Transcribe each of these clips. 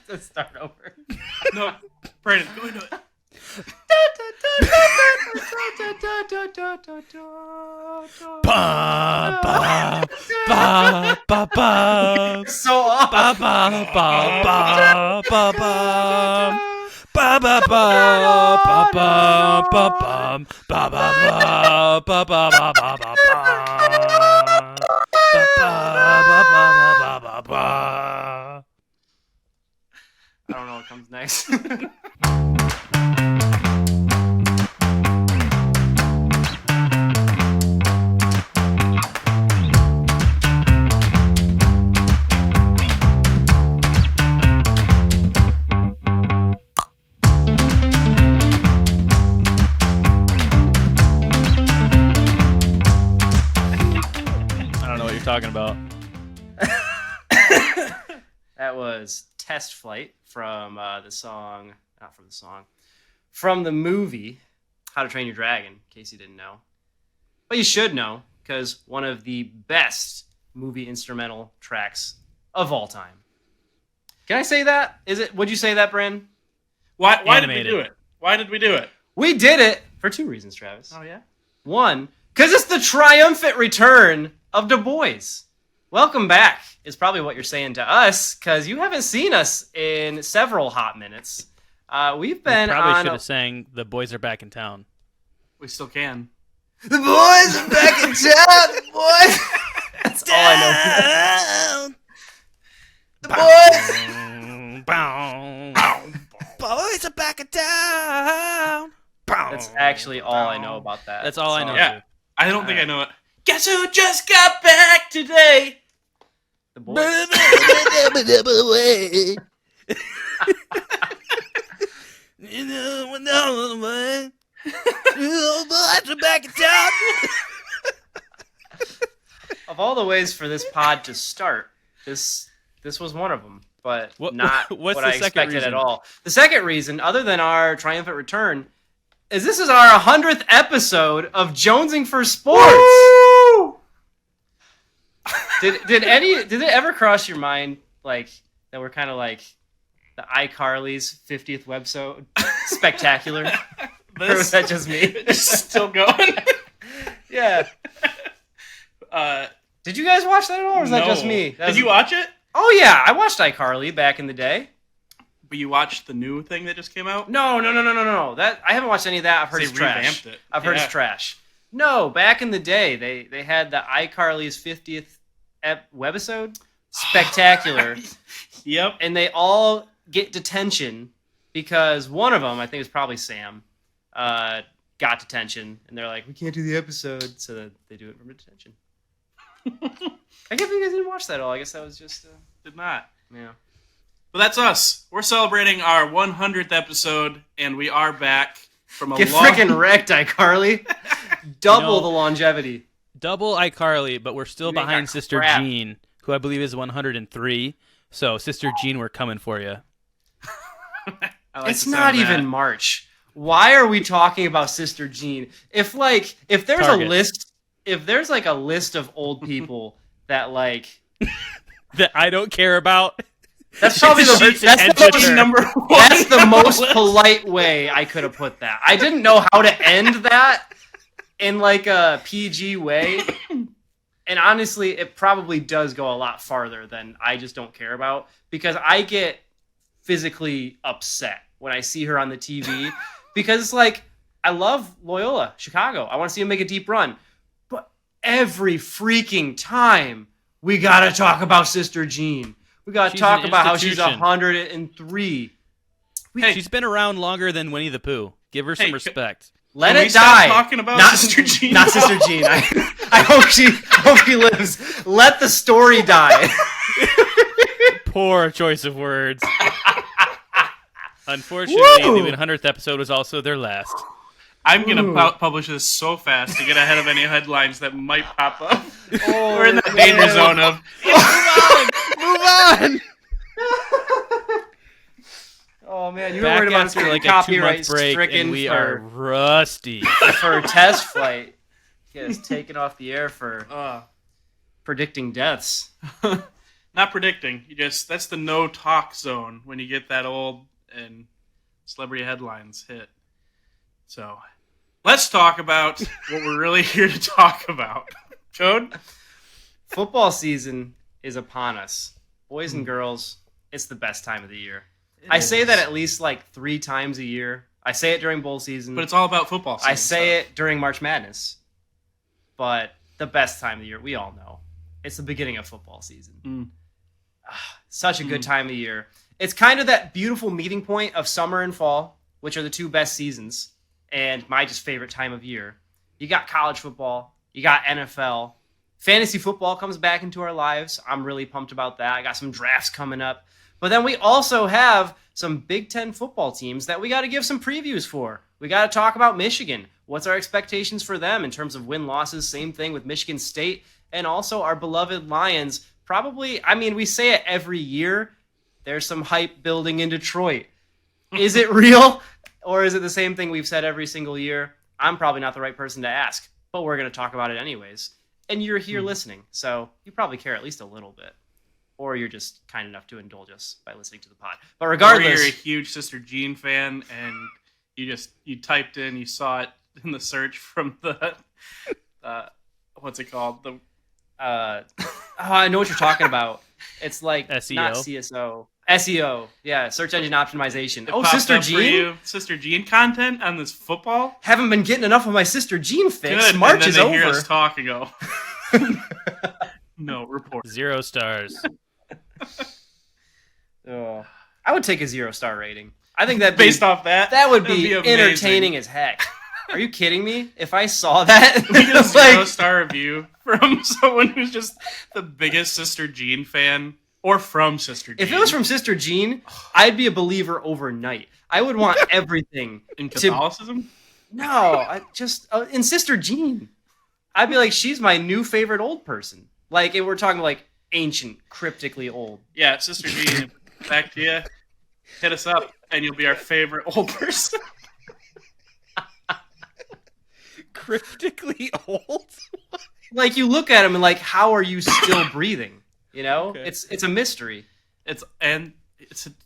Let's start over. No, Brandon, go into it. Ba ba ba ba ba. So off. Ba ba ba ba ba ba. Ba ba ba ba ba ba bum. Ba ba ba ba ba ba ba ba ba. Ba ba ba ba ba ba. I don't know what comes next. I don't know what you're talking about. That was Test Flight from from the movie How to Train Your Dragon, in case you didn't know. But you should know, because one of the best movie instrumental tracks of all time. Can I say that? Would you say that, Bryn? Why did we Animated. do it? Why did we do it? We did it for two reasons, Travis. Oh, yeah? One, because it's the triumphant return of Du Bois. Welcome back is probably what you're saying to us, because you haven't seen us in several hot minutes. We've been Probably on... should have sang "The Boys Are Back in Town." We still can. The boys are back in town, boys! That's all I know. The Boys are back in town. That's actually all I know about that. That's all I know. Yeah. Too. I don't think I know it. Guess who just got back today? The boys. You know, boys are back in town. Of all the ways for this pod to start, this was one of them, but not what's what the I second expected reason? at all. The second reason, other than our triumphant return, is this is our 100th episode of Jonesing for Sports. Did it ever cross your mind like that we're kind of like the iCarly's 50th website spectacular? Or was that just me? It's still going. Yeah. Did you guys watch that at all, or was that just me? Did you watch it? Oh yeah, I watched iCarly back in the day. But you watched the new thing that just came out? No. That I haven't watched any of that. I've heard They it's trash. revamped it. I've heard Yeah. it's trash. No, back in the day, they had the iCarly's 50th webisode spectacular, Yep. and they all get detention because one of them, I think it was probably Sam, got detention, and they're like, we can't do the episode, so they do it from detention. I can't believe you guys didn't watch that at all. I guess that was just Did not. yeah. But that's us. We're celebrating our 100th episode, and we are back from a Get long... freaking wrecked, iCarly. Double You know- the longevity. Double iCarly, but we're still You ain't behind got Sister crap. Jean, who I believe is 103. So, Sister Jean, we're coming for you. I like It's the not sound of that. even March. Why are we talking about Sister Jean? If there's Target. a list, if there's like a list of old people that like, That I don't care about. that's probably She's the that's attention the to most, her. number one. that's the on most list. polite way I could have put that. I didn't know how to end that in like a PG way. And honestly, it probably does go a lot farther than I just don't care about, because I get physically upset when I see her on the TV because it's like, I love Loyola, Chicago. I want to see him make a deep run. But every freaking time we got to talk about Sister Jean. We got to She's talk an about how she's institution. 103. Hey, She's been around longer than Winnie the Pooh. Give her some Hey, respect. Let Can we it stop die. talking about not Sister Jean? Not Sister Jean. I hope she lives. Let the story die. Poor choice of words. Unfortunately, Woo! the 100th episode was also their last. I'm going Ooh. to publish this so fast to get ahead of any headlines that might pop up. Oh, We're in the danger zone of... Move on! Oh man, you were Back worried about us after getting like a copyright 2-month break, stricken and we are for rusty. for Test Flight. Get us taken off the air for predicting deaths. Not predicting. That's the no talk zone when you get that old and celebrity headlines hit. So let's talk about what we're really here to talk about. Code? Football season is upon us. Boys and girls, it's the best time of the year. I say that at least like 3 times a year. I say it during bowl season. But it's all about football season. I say it during March Madness. But the best time of the year, we all know. It's the beginning of football season. Such a good time of year. It's kind of that beautiful meeting point of summer and fall, which are the 2 best seasons, and my just favorite time of year. You got college football, you got NFL. Fantasy football comes back into our lives. I'm really pumped about that. I got some drafts coming up. But then we also have some Big Ten football teams that we got to give some previews for. We got to talk about Michigan. What's our expectations for them in terms of win-losses? Same thing with Michigan State. And also our beloved Lions. Probably, I mean, we say it every year. There's some hype building in Detroit. Is it real? Or is it the same thing we've said every single year? I'm probably not the right person to ask, but we're going to talk about it anyways. And you're here listening, so you probably care at least a little bit. Or you're just kind enough to indulge us by listening to the pod. But regardless... Or you're a huge Sister Jean fan, and you typed in, you saw it in the search from the... what's it called? I know what you're talking about. It's like SEO? Not CSO. SEO. Yeah, search engine optimization. It Oh, popped Sister up for Jean? you. Sister Jean content on this football? Haven't been getting enough of my Sister Jean fix. Good. March and then is they over. hear us talk and go, no, report. 0 stars. Oh, I would take a 0-star rating. I think that Based off that? that would that'd be amazing. entertaining as heck. Are you kidding me? If I saw that, We get a it's like, 0-star review from someone who's just the biggest Sister Jean fan, or from Sister Jean. if it was from Sister Jean, I'd be a believer overnight. I would want everything in to Catholicism? No, I just in Sister Jean. I'd be like, she's my new favorite old person. Like, and we're talking like ancient, cryptically old. Yeah, Sister Jean, back to you. Hit us up, and you'll be our favorite old person. Cryptically old? Like, you look at him and like, how are you still breathing? You know, Okay. it's a mystery. It's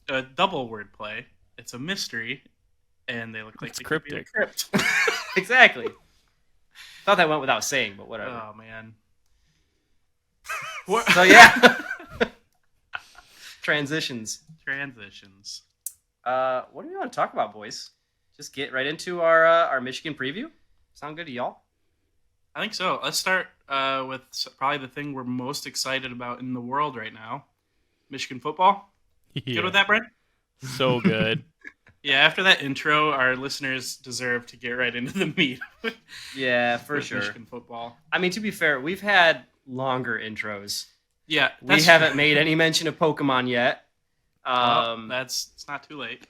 a double word play. It's a mystery, and they look like It's they could be in a cryptic. crypt. Exactly. Thought that went without saying, but whatever. Oh man. So yeah. Transitions. Transitions. What do we want to talk about, boys? Just get right into our Michigan preview. Sound good to y'all? I think so. Let's start with probably the thing we're most excited about in the world right now. Michigan football. Yeah. Good with that, Brent? So good. Yeah, after that intro, our listeners deserve to get right into the meat. Yeah, for with sure. Michigan football. I mean, to be fair, we've had longer intros. Yeah, We haven't made any mention of Pokemon yet. It's not too late.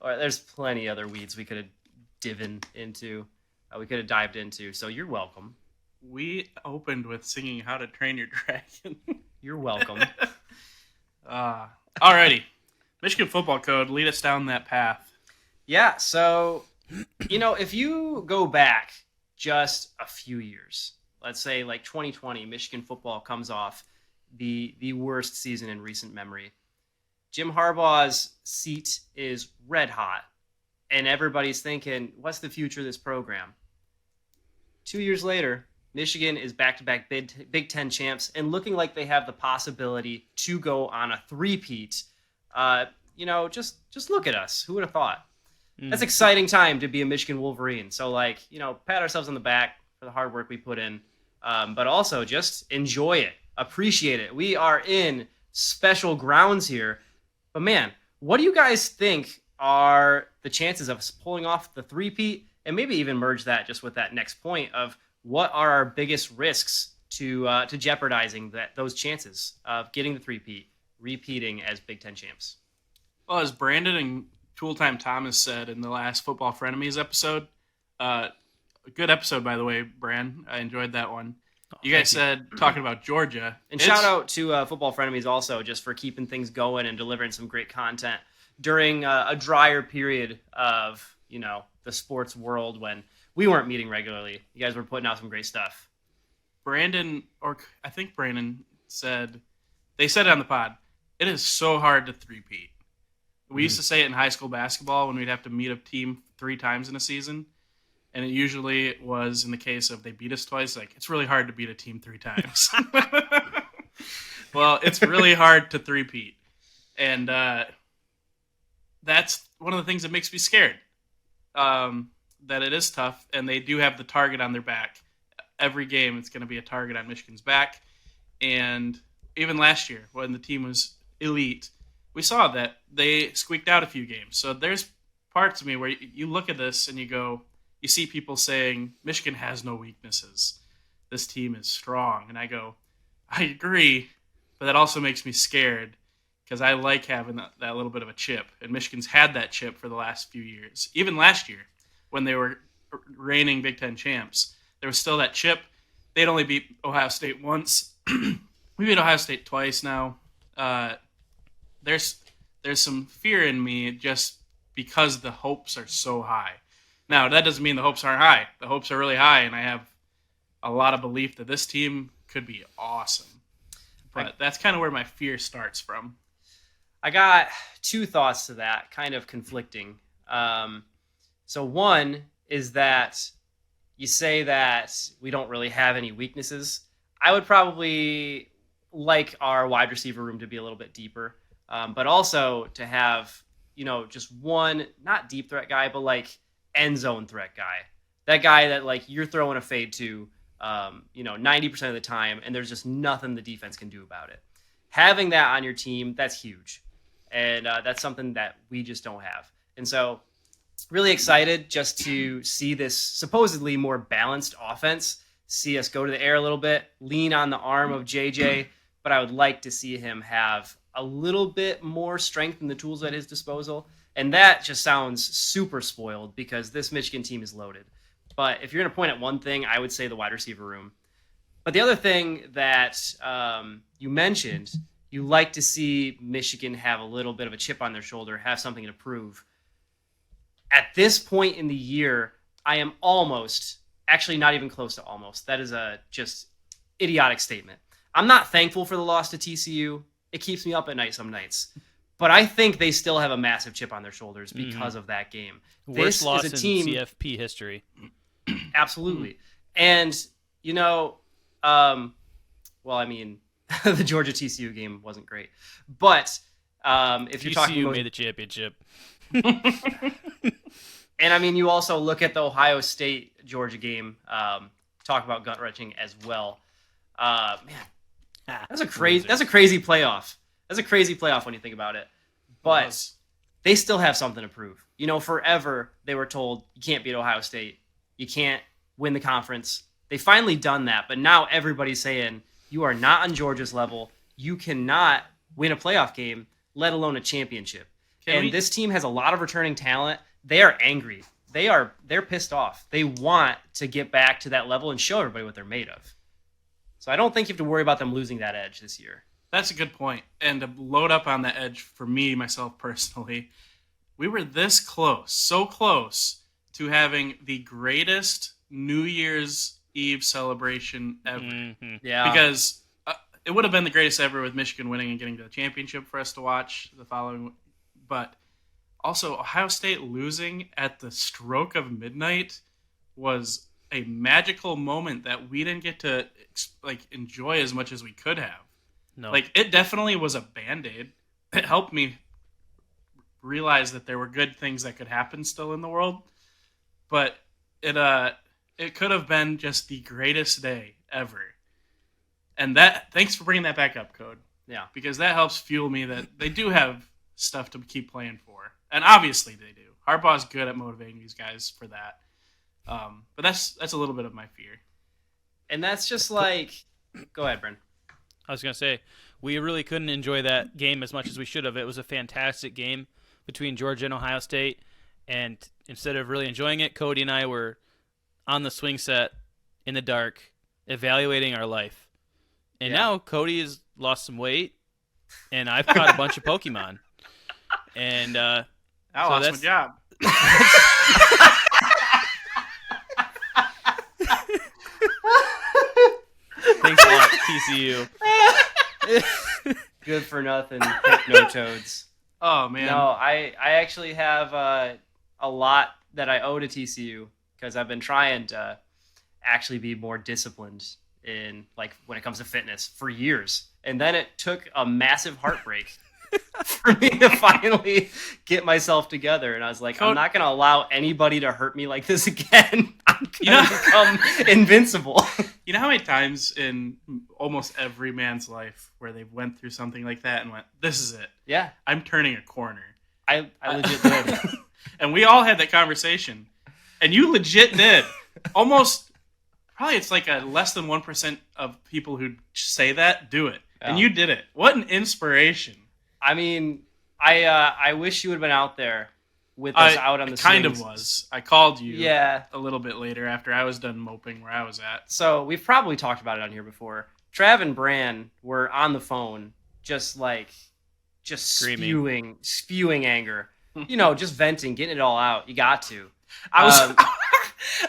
Or there's plenty other weeds we could have we could have dived into. So you're welcome. We opened with singing "How to Train Your Dragon." You're welcome. Alrighty, Michigan football code. Lead us down that path. Yeah. So, if you go back just a few years, let's say like 2020, Michigan football comes off the worst season in recent memory. Jim Harbaugh's seat is red hot, and everybody's thinking, what's the future of this program? 2 years later, Michigan is back-to-back Big Ten champs and looking like they have the possibility to go on a three-peat. Just look at us. Who would have thought? That's an exciting time to be a Michigan Wolverine. So, pat ourselves on the back for the hard work we put in, but also just enjoy it, appreciate it. We are in special grounds here. But man, what do you guys think are the chances of us pulling off the three-peat, and maybe even merge that just with that next point of what are our biggest risks to jeopardizing those chances of getting the three-peat, repeating as Big Ten champs? Well, as Brandon and Tool Time Thomas said in the last Football Frenemies episode, a good episode, by the way, Brand. I enjoyed that one. You guys said, talking about Georgia. And shout out to Football Frenemies also just for keeping things going and delivering some great content during a drier period of, the sports world when we weren't meeting regularly. You guys were putting out some great stuff. I think Brandon said it on the pod. It is so hard to three-peat. We used to say it in high school basketball when we'd have to meet a team 3 times in a season. And it usually was in the case of they beat us twice. Like, it's really hard to beat a team 3 times. Well, it's really hard to three-peat. And that's one of the things that makes me scared. That it is tough, and they do have the target on their back. Every game, it's going to be a target on Michigan's back. And even last year, when the team was elite, we saw that they squeaked out a few games. So there's parts of me where you look at this and you see people saying, Michigan has no weaknesses. This team is strong. And I go, I agree, but that also makes me scared because I like having that little bit of a chip. And Michigan's had that chip for the last few years. Even last year, when they were reigning Big Ten champs, there was still that chip. They'd only beat Ohio State once. We beat Ohio State twice now. There's some fear in me just because the hopes are so high. Now, that doesn't mean the hopes aren't high. The hopes are really high, and I have a lot of belief that this team could be awesome. But that's kind of where my fear starts from. I got 2 thoughts to that, kind of conflicting. So one is that you say that we don't really have any weaknesses. I would probably like our wide receiver room to be a little bit deeper, but also to have, just one, not deep threat guy, but like end zone threat guy. That guy that like you're throwing a fade to, 90% of the time, and there's just nothing the defense can do about it. Having that on your team, that's huge. And that's something that we just don't have. And so really excited just to see this supposedly more balanced offense, see us go to the air a little bit, lean on the arm of JJ, but I would like to see him have a little bit more strength in the tools at his disposal. And that just sounds super spoiled because this Michigan team is loaded. But if you're going to point at one thing, I would say the wide receiver room. But the other thing that you mentioned, you like to see Michigan have a little bit of a chip on their shoulder, have something to prove. At this point in the year, I am almost, actually not even close to almost. That is a just idiotic statement. I'm not thankful for the loss to TCU. It keeps me up at night some nights. But I think they still have a massive chip on their shoulders because of that game. Worst This loss is a team, in CFP history. Absolutely. And, the Georgia TCU game wasn't great. But if you're talking TCU about... made the championship. And, you also look at the Ohio State-Georgia game, talk about gut-wrenching as well. That's a crazy playoff. That's a crazy playoff when you think about it. But they still have something to prove. Forever they were told, you can't beat Ohio State. You can't win the conference. They finally done that, but now everybody's saying, you are not on Georgia's level. You cannot win a playoff game, let alone a championship. This team has a lot of returning talent. They are angry. They're pissed off. They want to get back to that level and show everybody what they're made of. So I don't think you have to worry about them losing that edge this year. That's a good point. And to load up on that edge for me, myself personally, we were this close, so close to having the greatest New Year's Eve celebration ever. Mm-hmm. Yeah. Because it would have been the greatest ever with Michigan winning and getting to the championship for us to watch the following. But also, Ohio State losing at the stroke of midnight was a magical moment that we didn't get to enjoy as much as we could have. No. It definitely was a Band-Aid. It helped me realize that there were good things that could happen still in the world. But it could have been just the greatest day ever. And thanks for bringing that back up, Code. Yeah. Because that helps fuel me that they do have stuff to keep playing for. And obviously they do. Harbaugh's good at motivating these guys for that. But that's a little bit of my fear. And that's just like... Go ahead, Brent. I was going to say, we really couldn't enjoy that game as much as we should have. It was a fantastic game between Georgia and Ohio State. And instead of really enjoying it, Cody and I were on the swing set in the dark, evaluating our life. And now Cody has lost some weight, and I've caught a bunch of Pokemon. And I lost my job. Thanks a lot, TCU. Good for nothing. Hypnotoads. Oh man. No, I actually have a lot that I owe to TCU because I've been trying to actually be more disciplined in like when it comes to fitness for years. And then it took a massive heartbreak for me to finally get myself together. And I was like, I'm not going to allow anybody to hurt me like this again. I'm going to become invincible. You know how many times in almost every man's life where they've went through something like that and went, this is it. Yeah. I'm turning a corner. I legit did. And we all had that conversation. And you legit did. Almost, probably it's like a less than 1% of people who say that do it. Yeah. And you did it. What an inspiration. I mean, I wish you would have been out there with us out on the swings. Kind of was. I called you a little bit later after I was done moping where I was at. So we've probably talked about it on here before. Trav and Bran were on the phone just screaming, spewing anger. You know, just venting, getting it all out. You got to. I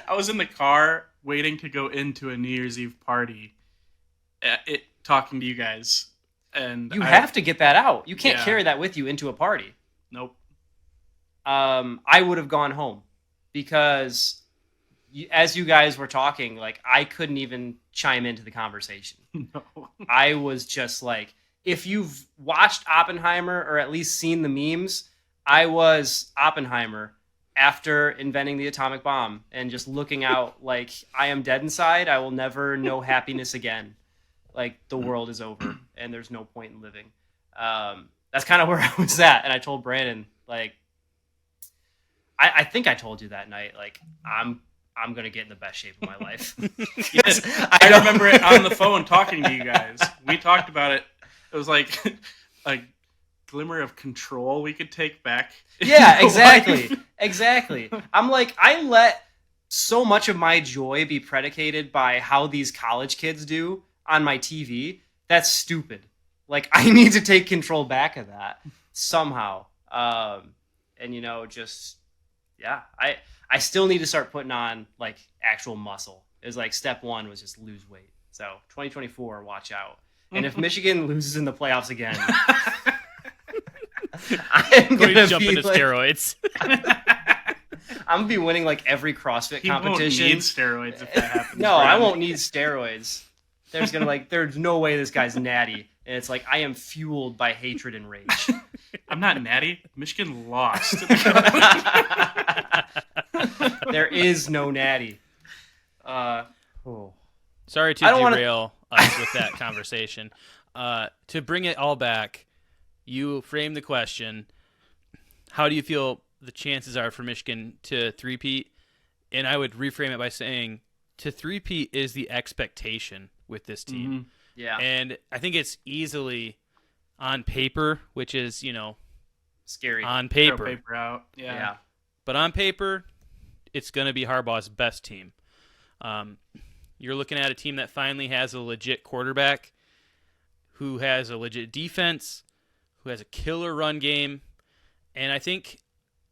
was in the car waiting to go into a New Year's Eve party, talking to you guys. And you have to get that out. You can't carry that with you into a party. Nope. I would have gone home because as you guys were talking, like I couldn't even chime into the conversation. No. I was just like, if you've watched Oppenheimer or at least seen the memes, I was Oppenheimer after inventing the atomic bomb and just looking out like I am dead inside. I will never know happiness again. Like the world is over and there's no point in living. That's kind of where I was at. And I told Brandon, like, I think I told you that night, like, I'm going to get in the best shape of my life. Yes, I remember it on the phone talking to you guys. We talked about it. It was like a glimmer of control we could take back. Yeah, exactly. Exactly. I'm like, I let so much of my joy be predicated by how these college kids do on my TV. That's stupid. Like, I need to take control back of that somehow. And, you know, just, yeah, I still need to start putting on, like, actual muscle. It was like step one was just lose weight. So 2024, watch out. And if Michigan loses in the playoffs again, I'm going to jump into steroids. I'm going to be winning, like, every CrossFit competition. He won't need steroids if that happens. No, I won't need steroids. There's no way this guy's natty. And it's like, I am fueled by hatred and rage. I'm not natty. Michigan lost. There is no natty. Sorry to derail us with that conversation. To bring it all back, you framed the question, how do you feel the chances are for Michigan to three-peat? And I would reframe it by saying, to three-peat is the expectation with this team. Mm-hmm. Yeah. And I think it's easily on paper, which is, you know, scary. On paper. Throw paper out. Yeah. But on paper, it's going to be Harbaugh's best team. You're looking at a team that finally has a legit quarterback, who has a legit defense, who has a killer run game. And I think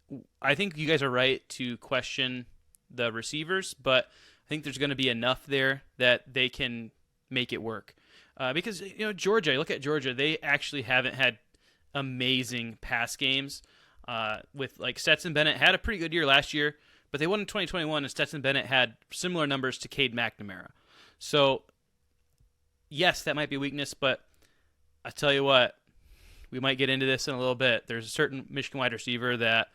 you guys are right to question the receivers, but I think there's going to be enough there that they can make it work. Because, you know, Georgia, look at Georgia. They actually haven't had amazing pass games. With, like, Stetson Bennett had a pretty good year last year, but they won in 2021, and Stetson Bennett had similar numbers to Cade McNamara. So, yes, that might be a weakness, but I tell you what, we might get into this in a little bit. There's a certain Michigan wide receiver that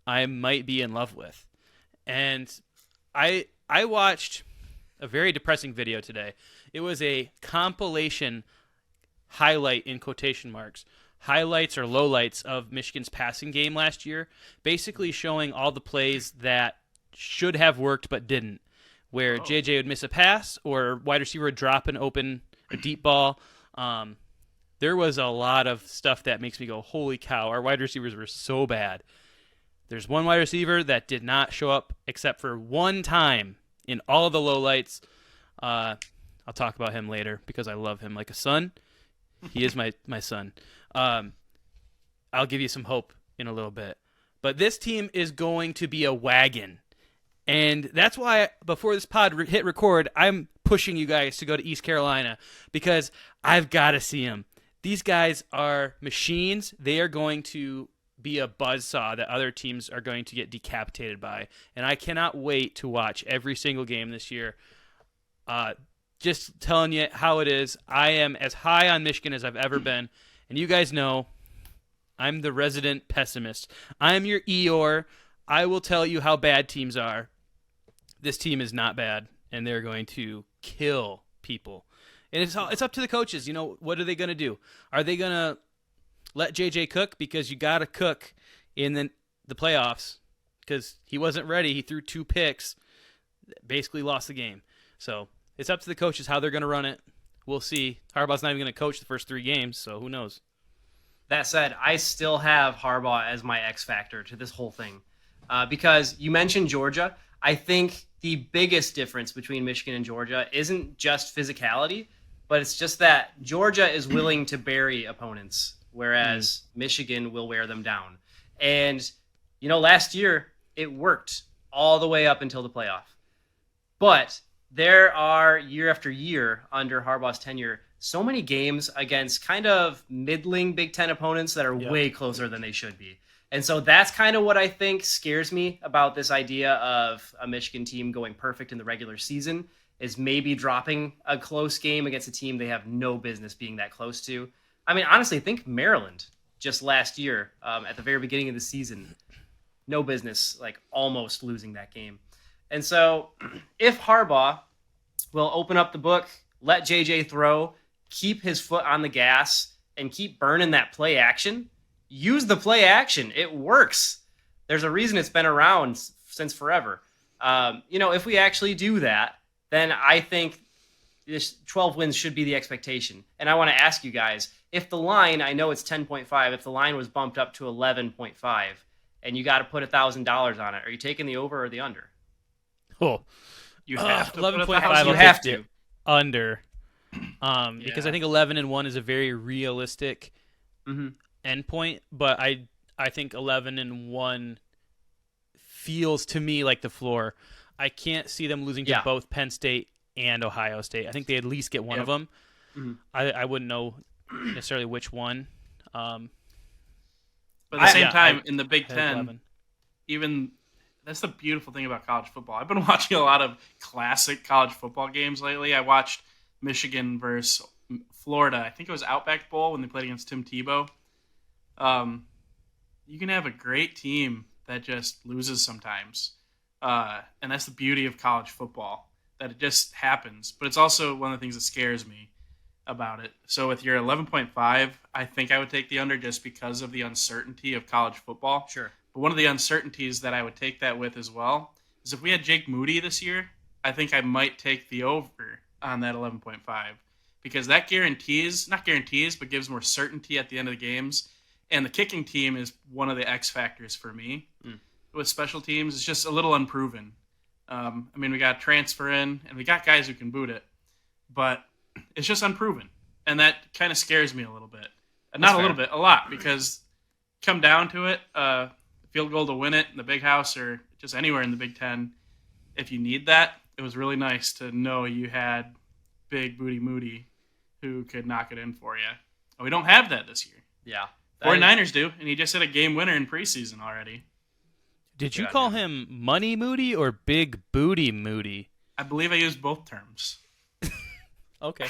I might be in love with. And I watched a very depressing video today. It was a compilation highlight in quotation marks. Highlights or lowlights of Michigan's passing game last year, basically showing all the plays that should have worked but didn't, where JJ would miss a pass or wide receiver would drop a deep ball. There was a lot of stuff that makes me go, holy cow, our wide receivers were so bad. There's one wide receiver that did not show up except for one time in all of the lowlights. I'll talk about him later because I love him like a son. He is my son. I'll give you some hope in a little bit. But this team is going to be a wagon. And that's why before this pod hit record, I'm pushing you guys to go to East Carolina because I've got to see them. These guys are machines. They are going to be a buzzsaw that other teams are going to get decapitated by. And I cannot wait to watch every single game this year. Just telling you how it is. I am as high on Michigan as I've ever been. And you guys know I'm the resident pessimist. I'm your Eeyore. I will tell you how bad teams are. This team is not bad, and they're going to kill people. And it's up to the coaches. You know, what are they going to do? Are they going to let JJ cook? Because you got to cook in the playoffs because he wasn't ready. He threw 2 picks, basically lost the game. So it's up to the coaches how they're going to run it. We'll see. Harbaugh's not even going to coach the first 3 games, so who knows? That said, I still have Harbaugh as my X factor to this whole thing because you mentioned Georgia. I think the biggest difference between Michigan and Georgia isn't just physicality, but it's just that Georgia is willing to bury opponents, whereas Michigan will wear them down. And, you know, last year it worked all the way up until the playoff. But there are, year after year under Harbaugh's tenure, so many games against kind of middling Big Ten opponents that are way closer than they should be. And so that's kind of what I think scares me about this idea of a Michigan team going perfect in the regular season is maybe dropping a close game against a team they have no business being that close to. I mean, honestly, think Maryland just last year at the very beginning of the season. No business, like almost losing that game. And so if Harbaugh will open up the book, let JJ throw, keep his foot on the gas, and keep burning that play action, use the play action. It works. There's a reason it's been around since forever. You know, if we actually do that, then I think this 12 wins should be the expectation. And I want to ask you guys, if the line, I know it's 10.5, if the line was bumped up to 11.5 and you got to put $1,000 on it, are you taking the over or the under? Oh, You have to 11.5. You have to. Under. Because I think 11-1 is a very realistic endpoint, but I think 11-1 feels to me like the floor. I can't see them losing to both Penn State and Ohio State. I think they at least get one of them. I wouldn't know necessarily which one. But at the same time, in the Big Ten, 11. even that's the beautiful thing about college football. I've been watching a lot of classic college football games lately. I watched Michigan versus Florida. I think it was Outback Bowl when they played against Tim Tebow. You can have a great team that just loses sometimes. And that's the beauty of college football, that it just happens. But it's also one of the things that scares me about it. So with your 11.5, I think I would take the under just because of the uncertainty of college football. Sure. But one of the uncertainties that I would take that with as well is if we had Jake Moody this year, I think I might take the over on that 11.5 because that not guarantees, but gives more certainty at the end of the games. And the kicking team is one of the X factors for me. With special teams, it's just a little unproven. I mean, we got transfer in, and we got guys who can boot it, but it's just unproven, and that kind of scares me a little bit. Not a little bit, a lot, because come down to it, field goal to win it in the Big House or just anywhere in the Big Ten, if you need that, it was really nice to know you had Big Booty Moody who could knock it in for you. And we don't have that this year. Yeah. 49ers do, and he just hit a game winner in preseason already. Did you call him Money Moody or Big Booty Moody? I believe I used both terms. Okay.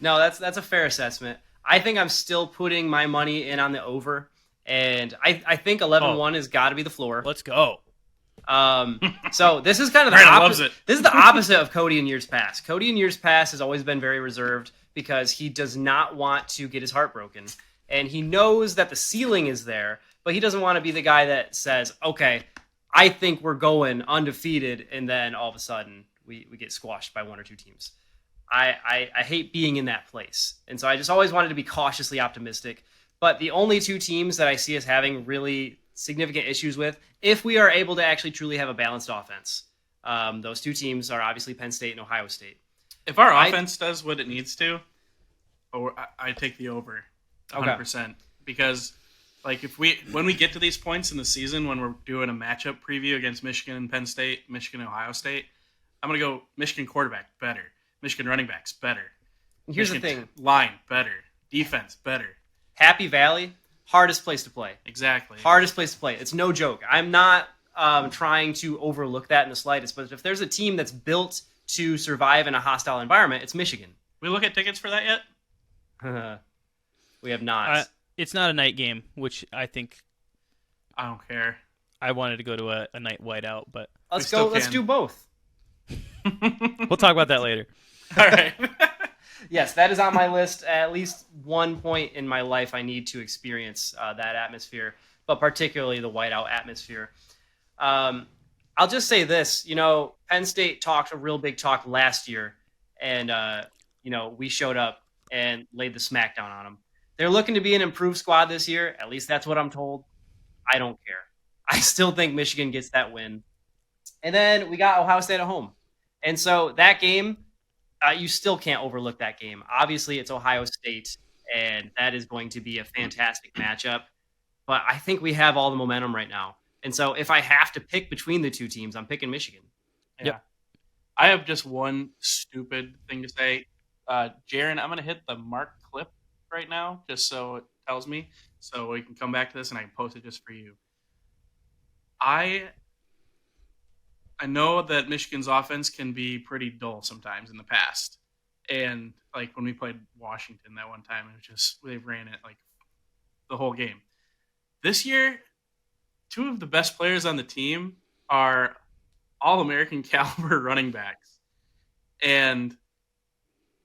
No, that's a fair assessment. I think I'm still putting my money in on the over, and I think 11-1 has got to be the floor. Let's go. So this is kind of the Brandon opposite. loves it. This is the opposite of Cody in years past. Cody in years past has always been very reserved because he does not want to get his heart broken, and he knows that the ceiling is there, but he doesn't want to be the guy that says, "Okay, I think we're going undefeated," and then all of a sudden we get squashed by one or two teams. I hate being in that place, and so I just always wanted to be cautiously optimistic. But the only two teams that I see us having really significant issues with, if we are able to actually truly have a balanced offense, those two teams are obviously Penn State and Ohio State. If our offense does what it needs to, I take the over 100%. Because like when we get to these points in the season when we're doing a matchup preview against Michigan and Penn State, Michigan and Ohio State, I'm going to go Michigan quarterback, better. Michigan running backs, better. Here's the Michigan thing. line, better. Defense, better. Happy Valley, hardest place to play. Exactly. Hardest place to play. It's no joke. I'm not trying to overlook that in the slightest, but if there's a team that's built to survive in a hostile environment, it's Michigan. We look at tickets for that yet? We have not. It's not a night game, which I think I don't care. I wanted to go to a night whiteout, but Let's we go. still Let's can. do both. we'll talk about that later. All right. Yes, that is on my list. At least one point in my life, I need to experience that atmosphere, but particularly the whiteout atmosphere. I'll just say this. Penn State talked a real big talk last year, and we showed up and laid the smackdown on them. They're looking to be an improved squad this year. At least that's what I'm told. I don't care. I still think Michigan gets that win. And then we got Ohio State at home. And so that game, you still can't overlook that game. Obviously, it's Ohio State, and that is going to be a fantastic matchup. But I think we have all the momentum right now. And so if I have to pick between the two teams, I'm picking Michigan. Yeah. Yep. I have just one stupid thing to say. Jaron, I'm going to hit the mark clip right now, just so it tells me, so we can come back to this and I can post it just for you. I know that Michigan's offense can be pretty dull sometimes in the past. And like when we played Washington that one time, it was just, they ran it like the whole game. This year, two of the best players on the team are All-American caliber running backs. And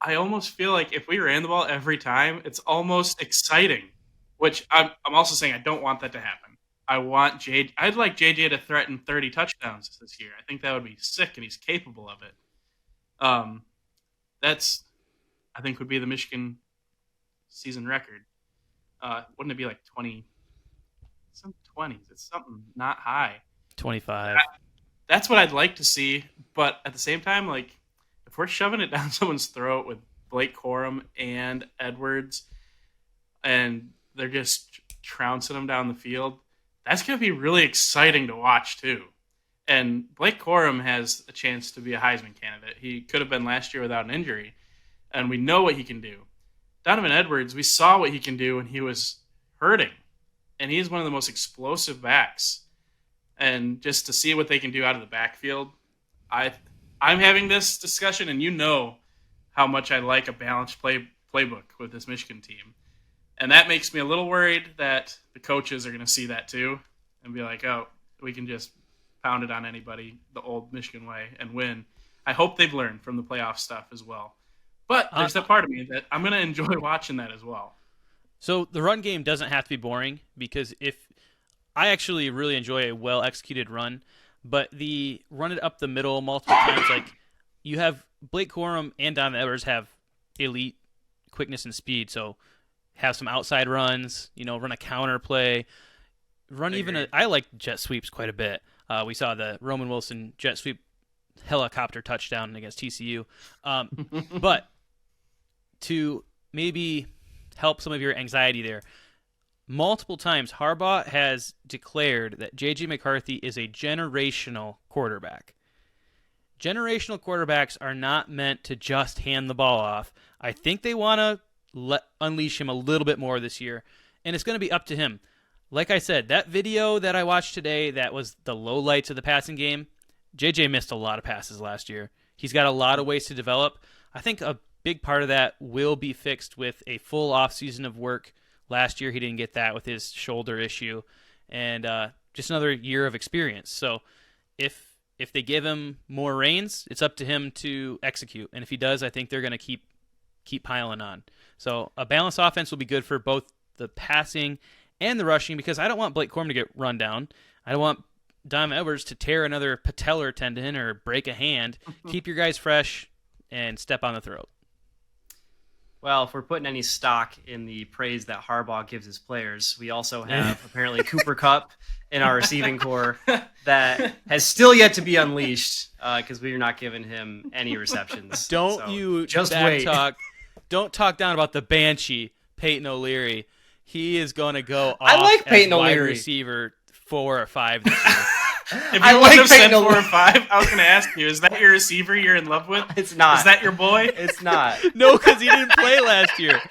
I almost feel like if we ran the ball every time, it's almost exciting, which I'm also saying I don't want that to happen. I'd like JJ to threaten 30 touchdowns this year. I think that would be sick, and he's capable of it. That's, I think, would be the Michigan season record. Wouldn't it be like 20? Some 20s. It's something not high. 25. That's what I'd like to see, but at the same time, like, if we're shoving it down someone's throat with Blake Corum and Edwards, and they're just trouncing them down the field, that's going to be really exciting to watch too. And Blake Corum has a chance to be a Heisman candidate. He could have been last year without an injury, and we know what he can do. Donovan Edwards, we saw what he can do when he was hurting, and he's one of the most explosive backs. And just to see what they can do out of the backfield, I'm having this discussion, and you know how much I like a balanced playbook with this Michigan team. And that makes me a little worried that the coaches are going to see that too and be like, oh, we can just pound it on anybody the old Michigan way and win. I hope they've learned from the playoff stuff as well. But there's that part of me that I'm going to enjoy watching that as well. So the run game doesn't have to be boring, because if I actually really enjoy a well-executed run, but the run it up the middle multiple times, like you have Blake Corum and Donovan Edwards have elite quickness and speed, so have some outside runs, run a counter play, I like jet sweeps quite a bit. We saw the Roman Wilson jet sweep helicopter touchdown against TCU. But to maybe help some of your anxiety there, multiple times Harbaugh has declared that J.J. McCarthy is a generational quarterback. Generational quarterbacks are not meant to just hand the ball off. I think they want to unleash him a little bit more this year, and it's going to be up to him. Like I said, that video that I watched today, that was the lowlights of the passing game. JJ missed a lot of passes last year. He's got a lot of ways to develop. I think a big part of that will be fixed with a full offseason of work. Last year he didn't get that with his shoulder issue, and just another year of experience. So if they give him more reins, it's up to him to execute. And if he does, I think they're going to keep piling on. So a balanced offense will be good for both the passing and the rushing, because I don't want Blake Corum to get run down. I don't want Donovan Edwards to tear another patellar tendon or break a hand. Keep your guys fresh and step on the throat. Well, if we're putting any stock in the praise that Harbaugh gives his players, we also have apparently Cooper Kupp in our receiving core that has still yet to be unleashed because we are not giving him any receptions. Don't talk down about the Banshee, Peyton O'Leary. He is going to go off I like Peyton as wide O'Leary. receiver 4 or 5 this year. If you I would like have said Peyton 4 or 5, I was going to ask you, is that your receiver you're in love with? It's not. Is that your boy? It's not. No, because he didn't play last year.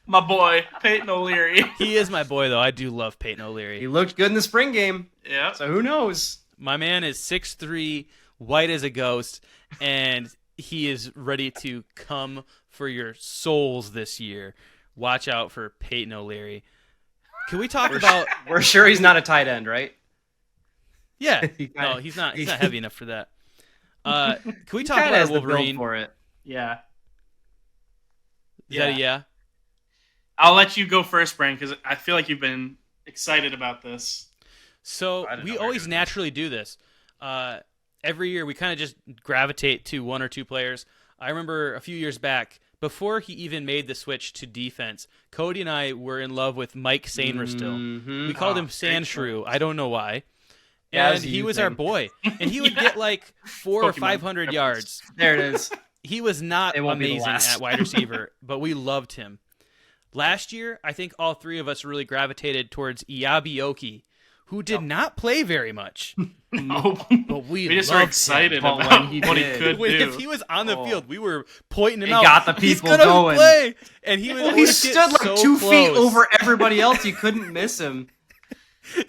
My boy, Peyton O'Leary. He is my boy, though. I do love Peyton O'Leary. He looked good in the spring game, Yeah. so who knows? My man is 6'3", white as a ghost, and he is ready to come for your souls this year. Watch out for Peyton O'Leary. Can we talk about? We're sure he's not a tight end, right? Yeah, He kinda- no, he's not. He's not heavy enough for that. Can we talk Kinda about has the build Wolverine? for it. Yeah. Is that a yeah? I'll let you go first, Brian, because I feel like you've been excited about this. So I didn't know we we were always doing naturally do this. Every year we kind of just gravitate to one or two players. I remember a few years back, before he even made the switch to defense, Cody and I were in love with Mike Sainristil. Mhm. We called him great Sandshrew. I don't know why. Yeah, it And was a he you was our thing. boy. And he would get like 400 or Pokemon 500 reference. yards. There it is. He was not It won't be the amazing last. at wide receiver, but we loved him. Last year, I think all three of us really gravitated towards Iabioki, who did not play very much, No. but we We just loved were excited him. But about when he what he did- could When, do. if he was on the Oh. field, we were pointing him It out. got the He's people gonna going. play, and he would Well, he always stood get like so 2 feet close. over everybody else. You couldn't miss him.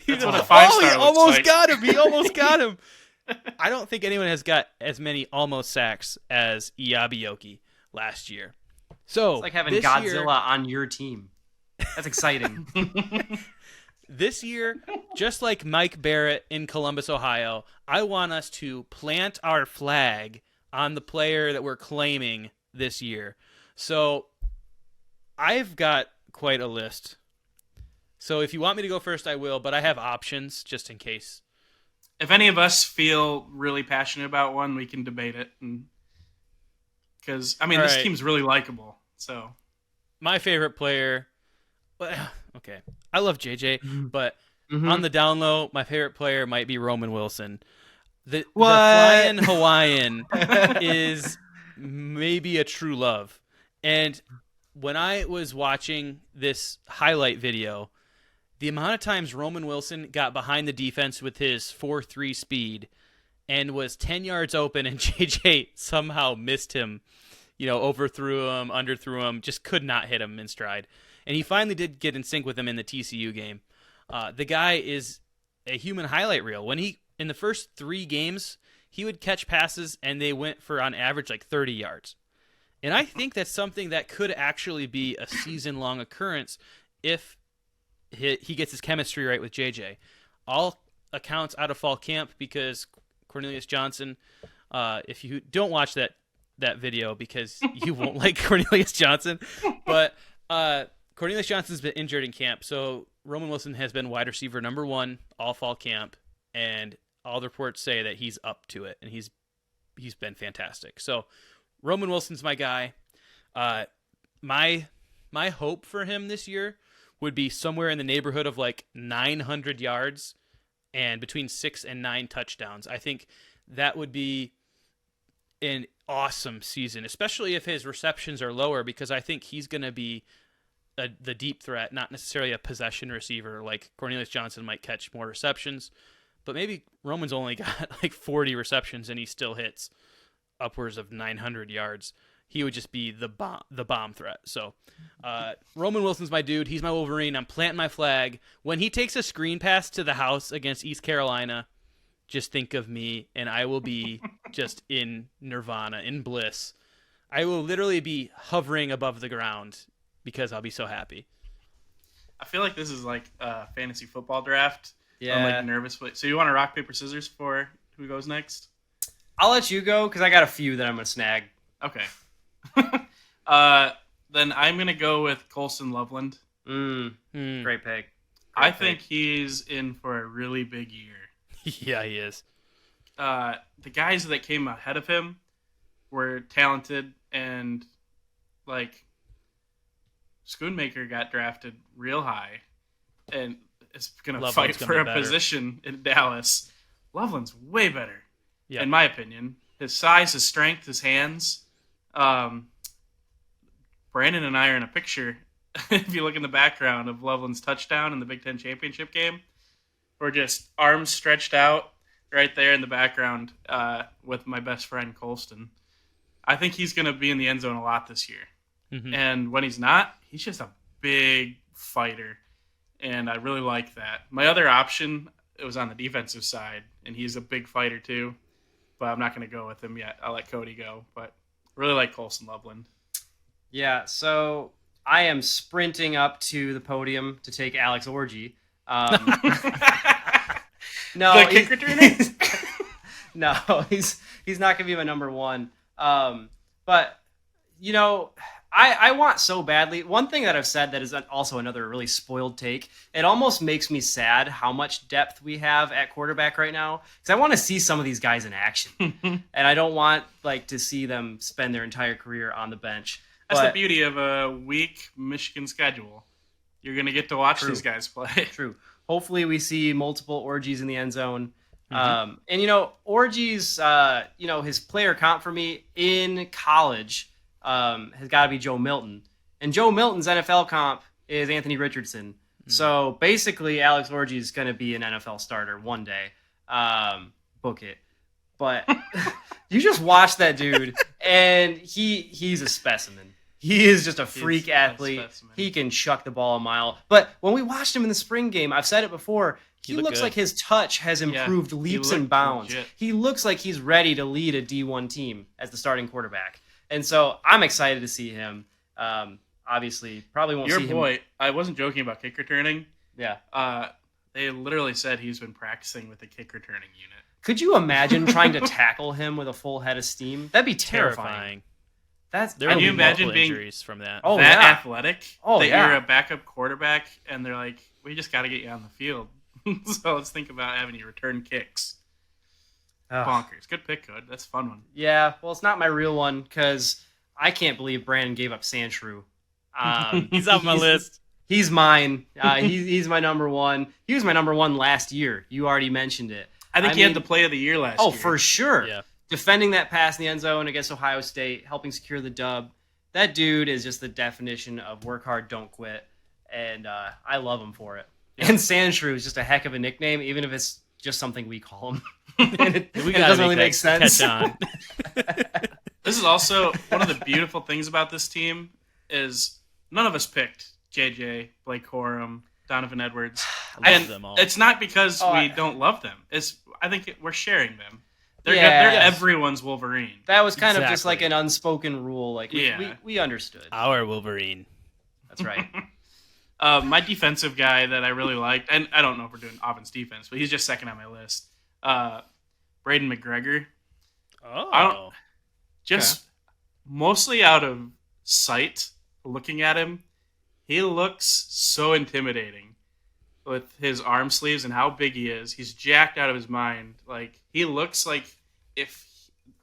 That's what Oh, a 5-star he looks almost like. got him. He almost got him. I don't think anyone has got as many almost sacks as Iabioki last year. So It's like having this Godzilla year, on your team. That's exciting. this year, just like Mike Barrett in Columbus, Ohio, I want us to plant our flag on the player that we're claiming this year. So I've got quite a list. So if you want me to go first, I will, but I have options just in case. If any of us feel really passionate about one, we can debate it. Because, I mean, All this right. team's really likable. So, My favorite player, well, okay, I love JJ, but Mhm. on the down low, my favorite player might be Roman Wilson. The What? flying Hawaiian is maybe a true love. And when I was watching this highlight video, the amount of times Roman Wilson got behind the defense with his 4.3 speed and was 10 yards open and JJ somehow missed him, overthrew him, underthrew him, just could not hit him in stride. And he finally did get in sync with him in the TCU game. The guy is a human highlight reel. When in the first 3 games, he would catch passes and they went for on average like 30 yards. And I think that's something that could actually be a season-long occurrence if he gets his chemistry right with JJ. All accounts out of fall camp because Cornelius Johnson, if you don't watch that video because you won't like Cornelius Johnson, but Cornelius Johnson's been injured in camp, so Roman Wilson has been wide receiver number 1 all fall camp, and all the reports say that he's up to it, and he's been fantastic. So Roman Wilson's my guy. My hope for him this year would be somewhere in the neighborhood of like 900 yards and between 6 and 9 touchdowns. I think that would be an awesome season, especially if his receptions are lower, because I think he's going to be the deep threat, not necessarily a possession receiver. Like Cornelius Johnson might catch more receptions, but maybe Roman's only got like 40 receptions and he still hits upwards of 900 yards. He would just be the bomb threat. So Roman Wilson's my dude. He's my Wolverine. I'm planting my flag. When he takes a screen pass to the house against East Carolina, just think of me, and I will be just in nirvana, in bliss. I will literally be hovering above the ground because I'll be so happy. I feel like this is like a fantasy football draft. Yeah. I'm like nervous. So you want to rock, paper, scissors for who goes next? I'll let you go because I got a few that I'm going to snag. Okay. Then I'm going to go with Colson Loveland. Great pick. I think he's in for a really big year. Yeah, he is. The guys that came ahead of him were talented, and like Schoonmaker got drafted real high and is going to fight Loveland's gonna for be a better. position in Dallas. Loveland's way better, Yeah. in my opinion. His size, his strength, his hands. Brandon and I are in a picture. If you look in the background of Loveland's touchdown in the Big Ten championship game, or just arms stretched out right there in the background with my best friend Colston. I think he's going to be in the end zone a lot this year. Mhm. And when he's not, he's just a big fighter. And I really like that. My other option, it was on the defensive side, and he's a big fighter too. But I'm not going to go with him yet. I'll let Cody go. But really like Colston Loveland. Yeah, so I am sprinting up to the podium to take Alex Orgy. No, The kick returner? no, he's not gonna be my number one. But you know, I want so badly. One thing that I've said that is also another really spoiled take. It almost makes me sad how much depth we have at quarterback right now, because I want to see some of these guys in action, and I don't want to see them spend their entire career on the bench. That's But- the beauty of a weak Michigan schedule. You're going to get to watch True. these guys play. True. Hopefully, we see multiple Orgies in the end zone. Mm-hmm. And Orgies, his player comp for me in college has got to be Joe Milton, and Joe Milton's NFL comp is Anthony Richardson. So basically, Alex Orgy is going to be an NFL starter one day. Book it. But you just watch that dude, and he's a specimen. He is just a freak He's a athlete. specimen. He can chuck the ball a mile. But when we watched him in the spring game, I've said it before, he looked looks good. like his touch has improved he leaps looked and bounds. legit. He looks like he's ready to lead a D1 team as the starting quarterback. And so I'm excited to see him. Obviously, probably won't Your see boy, I wasn't joking about kick returning. him. Yeah. They literally said he's been practicing with the kick returning unit. Could you imagine trying to tackle him with a full head of steam? That'd be terrifying. Terrifying. That's There Can will you be imagine multiple being- injuries from that. Oh, that yeah. athletic Oh, that yeah. you're a backup quarterback, and they're like, we just got to get you on the field. So let's think about having you return kicks. Ugh. Bonkers. Good pick, Code. That's a fun one. Yeah, well, it's not my real one because I can't believe Brandon gave up Sandshrew. He's off my list. He's mine. He's my number one. He was my number one last year. You already mentioned it. I think I he had mean- the play of the year last Oh, year. for sure. Yeah. Defending that pass in the end zone against Ohio State, helping secure the dub. That dude is just the definition of work hard, don't quit. And I love him for it. And Sandshrew is just a heck of a nickname, even if it's just something we call him. and it We doesn't gotta really that make sense. Catch on. This is also one of the beautiful things about this team is none of us picked JJ, Blake Corum, Donovan Edwards. I love And them all. it's not because Oh, we don't love them. I think we're sharing them. They're Yeah. they're everyone's Wolverine. That was kind of just Exactly. like an unspoken rule. Like Yeah. we understood. Our Wolverine. That's right. My defensive guy that I really liked, and I don't know if we're doing offense defense, but he's just second on my list. Braden McGregor. Oh. Just mostly out of sight, looking at him, he looks so intimidating with his arm sleeves and how big he is. He's jacked out of his mind. Like, he looks like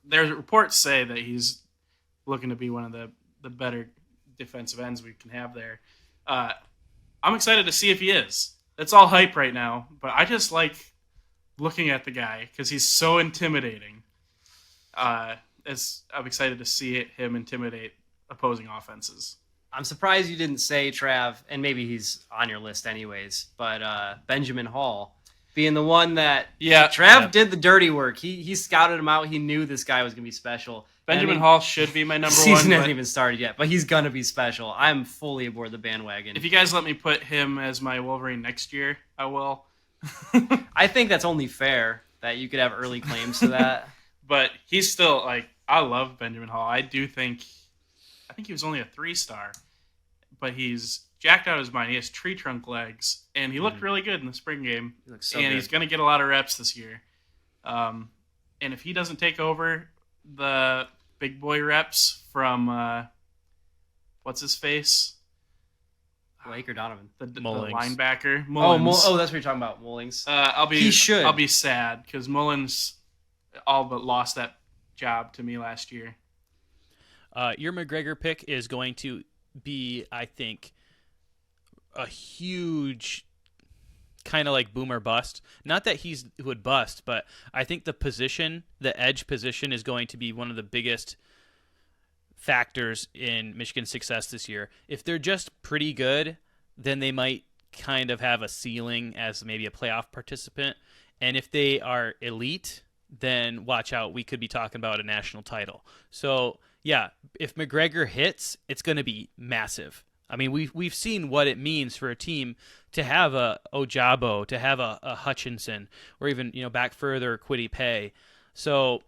there's reports say that he's looking to be one of the better defensive ends we can have there. I'm excited to see if he is. It's all hype right now, but I just like looking at the guy because he's so intimidating. I'm excited to see him intimidate opposing offenses. I'm surprised you didn't say Trav, and maybe he's on your list anyways, but Benjamin Hall being the one that Trav Yeah. did the dirty work. He scouted him out. He knew this guy was going to be special. Benjamin Hall should be my number season one. hasn't But even started yet, but he's going to be special. I'm fully aboard the bandwagon. if you guys let me put him as my Wolverine next year, I will. I think that's only fair that you could have early claims to that. But he's still like, I love Benjamin Hall. I think he was only a 3-star, but he's jacked out of his mind. He has tree trunk legs, and he looked really good in the spring game. He looks so and good. he's going to get a lot of reps this year. And if he doesn't take over the big boy reps from what's his face, Blake or Donovan? the Mullings. linebacker Oh, Mullins. that's what you're talking about, Mullings. He should. I'll be sad because Mullins all but lost that job to me last year. Your McGregor pick is going to be, I think, a huge kind of like boomer bust. Not that he would bust, but I think the edge position is going to be one of the biggest factors in Michigan's success this year. If they're just pretty good, then they might kind of have a ceiling as maybe a playoff participant. And if they are elite, then watch out. We could be talking about a national title. So, yeah, if McGregor hits, it's going to be massive. I mean, we've seen what it means for a team to have a Ojabo, to have a Hutchinson, or even, back further, Kwity Paye. So,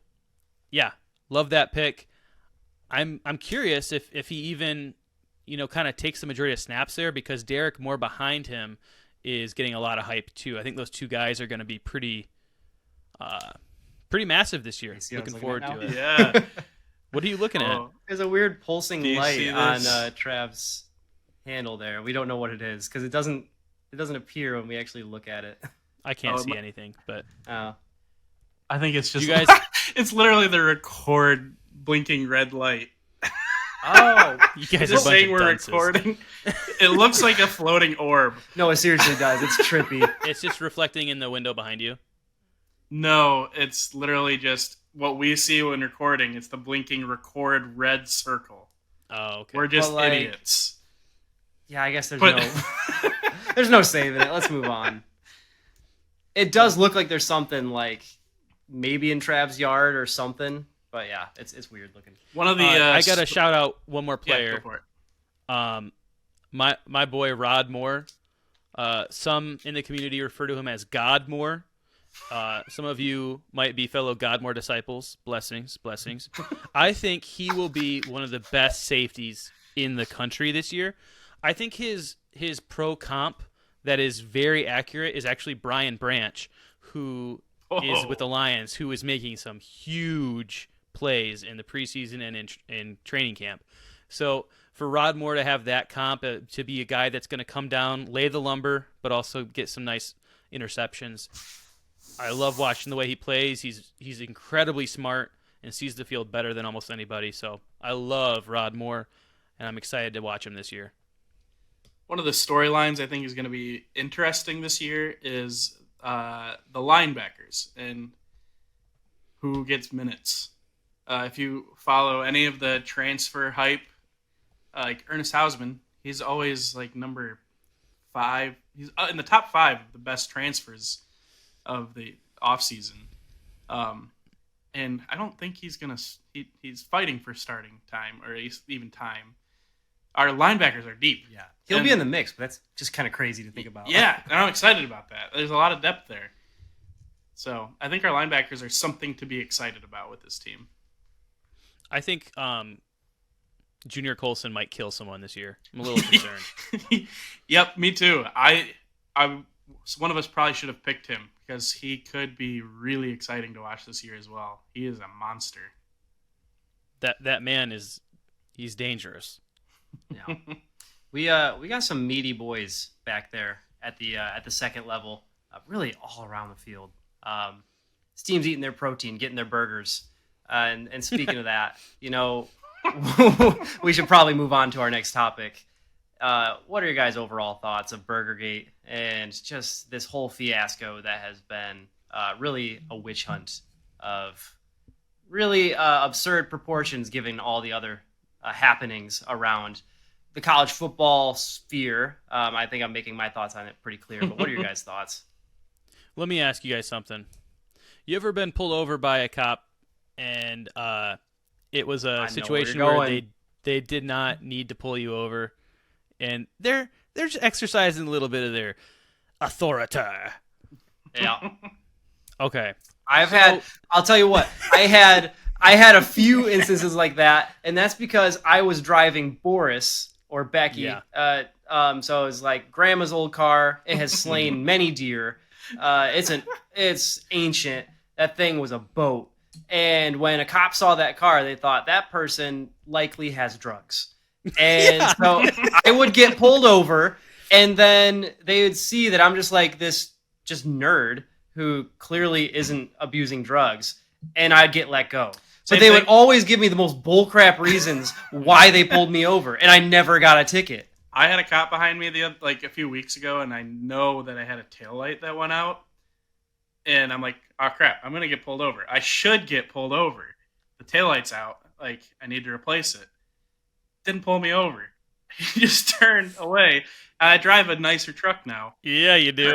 yeah, love that pick. I'm curious if he even, kind of takes the majority of snaps there, because Derek Moore behind him is getting a lot of hype too. I think those two guys are going to be pretty massive this year. Looking forward to it. Yeah. What are you looking at? There's a weird pulsing Do you light see on this? Trav's handle there. We don't know what it is because it doesn't appear when we actually look at it. I can't Oh, see anything, but I think it's just You guys- it's literally the record blinking red light. Oh you guys are a Just bunch saying of we're dunces. recording. It looks like a floating orb. no, it seriously does. It's trippy. It's just reflecting in the window behind you. No, it's literally just what we see when recording. It's the blinking record red circle. Oh, okay. We're just Well, like- idiots. Yeah, I guess there's But- no there's no saving it. Let's move on. It does look like there's something like maybe in Trav's yard or something, but yeah, it's weird looking. One of the I got to shout out one more Yeah, player. go for it. My boy Rod Moore. Some in the community refer to him as God Moore. Some of you might be fellow Godmore disciples. Blessings. I think he will be one of the best safeties in the country this year. I think his pro comp that is very accurate is actually Brian Branch, who is with the Lions, who is making some huge plays in the preseason and in training camp. So for Rod Moore to have that comp, to be a guy that's going to come down, lay the lumber, but also get some nice interceptions. I love watching the way he plays. He's incredibly smart and sees the field better than almost anybody. So I love Rod Moore, and I'm excited to watch him this year. One of the storylines I think is going to be interesting this year is the linebackers and who gets minutes. If you follow any of the transfer hype, like Ernest Hausman, he's always like number 5. He's in the top 5 of the best transfers of the offseason. And I don't think he's going to – he's fighting for starting time or even time. Our linebackers are deep. Yeah, he'll be in the mix, but that's just kind of crazy to think about. Yeah, and I'm excited about that. There's a lot of depth there. So I think our linebackers are something to be excited about with this team. I think Junior Colson might kill someone this year. I'm a little concerned. Yep, me too. One of us probably should have picked him because he could be really exciting to watch this year as well. He is a monster. That man he's dangerous. Yeah. We got some meaty boys back there at the second level, really all around the field. This team's eating their protein, getting their burgers, and speaking of that, we should probably move on to our next topic. What are your guys' overall thoughts of Burgergate and just this whole fiasco that has been really a witch hunt of really absurd proportions given all the other happenings around the college football sphere? I think I'm making my thoughts on it pretty clear, but what are your guys' thoughts? Let me ask you guys something. You ever been pulled over by a cop and it was a situation where they did not need to pull you over and they're just exercising a little bit of their authority? Yeah. Okay. I'll tell you what, I had a few instances like that, and that's because I was driving Boris or Becky. Yeah. So it was like grandma's old car. It has slain many deer. It's ancient. That thing was a boat. And when a cop saw that car, they thought that person likely has drugs. And so I would get pulled over, and then they would see that I'm just like this just nerd who clearly isn't abusing drugs, and I'd get let go. But they would always give me the most bullcrap reasons why they pulled me over, and I never got a ticket. I had a cop behind me a few weeks ago, and I know that I had a taillight that went out. And I'm like, oh, crap, I'm going to get pulled over. I should get pulled over. The taillight's out. Like, I need to replace it. Didn't pull me over. He just turned away. I drive a nicer truck now. Yeah, you do.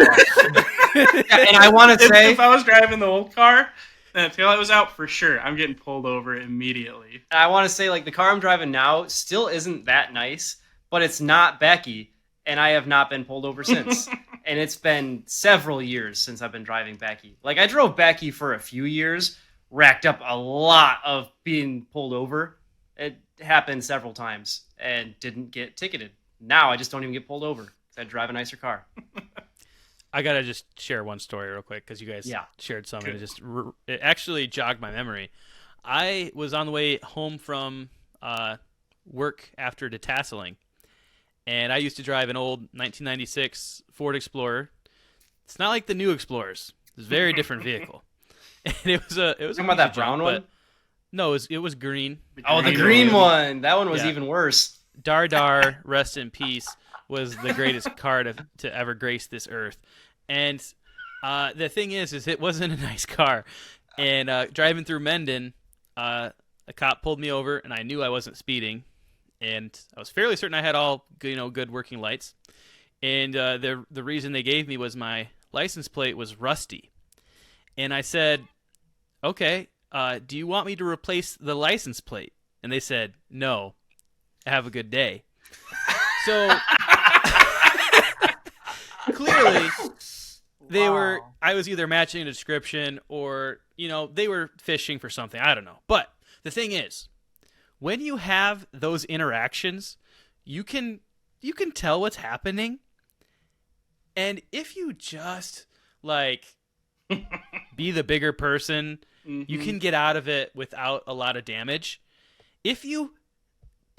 Yeah, and I want to say, If I was driving the old car and the taillight was out, for sure, I'm getting pulled over immediately. like the car I'm driving now still isn't that nice, but it's not Becky, and I have not been pulled over since. And it's been several years since I've been driving Becky. Like I drove Becky for a few years, racked up a lot of being pulled over. It happened several times and didn't get ticketed. Now I just don't even get pulled over because I drive a nicer car. I gotta just share one story real quick because you guys shared some, and it actually jogged my memory. I was on the way home from work after detasseling, and I used to drive an old 1996 Ford Explorer. It's not like the new Explorers. It's a very different vehicle. And it was Talking about that brown one? No, it was green. The green one. That one was even worse. Dar Dar, rest in peace, was the greatest car to ever grace this earth. And the thing is it wasn't a nice car. And driving through Mendon, a cop pulled me over, and I knew I wasn't speeding. And I was fairly certain I had all good working lights. And the reason they gave me was my license plate was rusty. And I said, okay, do you want me to replace the license plate? And they said, no. Have a good day. So clearly I was either matching a description or, they were fishing for something. I don't know. But the thing is, when you have those interactions, you can tell what's happening. And if you just be the bigger person, you can get out of it without a lot of damage. If you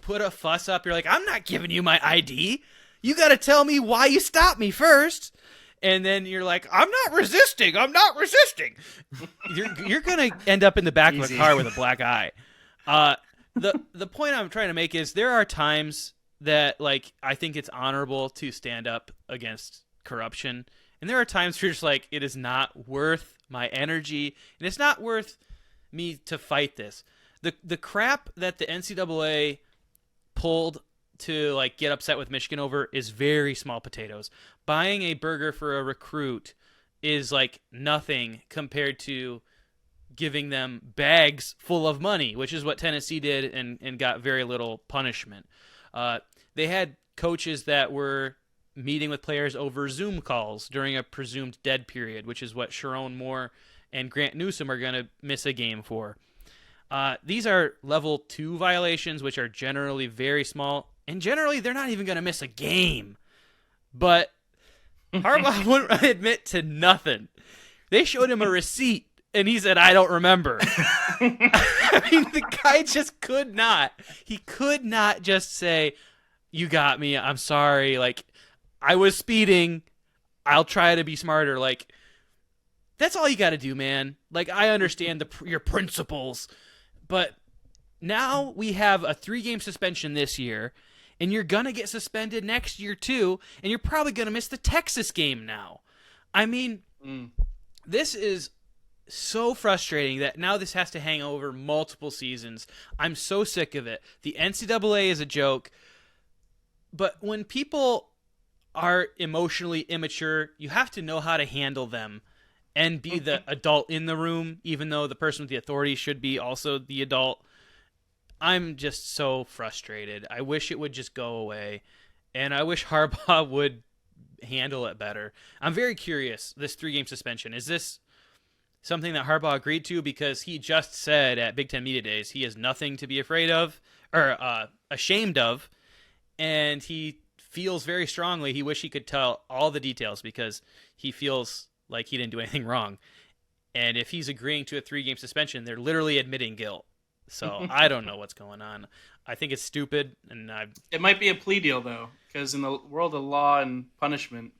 put a fuss up, you're like, I'm not giving you my ID. You got to tell me why you stopped me first. And then you're like, I'm not resisting. You're going to end up in the back of a car with a black eye. The point I'm trying to make is there are times that I think it's honorable to stand up against corruption. And there are times where you're just like, it is not worth my energy. And it's not worth me to fight this. The crap that the NCAA pulled to get upset with Michigan over is very small potatoes. Buying a burger for a recruit is nothing compared to giving them bags full of money, which is what Tennessee did and got very little punishment. They had coaches that were meeting with players over Zoom calls during a presumed dead period, which is what Sharon Moore and Grant Newsom are going to miss a game for. These are level 2 violations, which are generally very small, and generally they're not even going to miss a game. But Harbaugh wouldn't admit to nothing. They showed him a receipt, and he said, I don't remember. I mean, the guy just could not. He could not just say, you got me, I'm sorry, I was speeding, I'll try to be smarter. That's all you got to do, man. I understand your principles. But now we have a 3-game suspension this year, and you're going to get suspended next year too, and you're probably going to miss the Texas game now. I mean, this is so frustrating that now this has to hang over multiple seasons. I'm so sick of it. The NCAA is a joke, but when people are emotionally immature, you have to know how to handle them and be the adult in the room, even though the person with the authority should be also the adult. I'm just so frustrated. I wish it would just go away, and I wish Harbaugh would handle it better. I'm very curious, this 3-game suspension, is this something that Harbaugh agreed to? Because he just said at Big Ten Media Days he has nothing to be afraid of, or ashamed of, and he feels very strongly he wish he could tell all the details because he feels like he didn't do anything wrong. And if he's agreeing to a 3-game suspension, they're literally admitting guilt. So I don't know what's going on. I think it's stupid. It might be a plea deal, though, because in the world of law and punishment,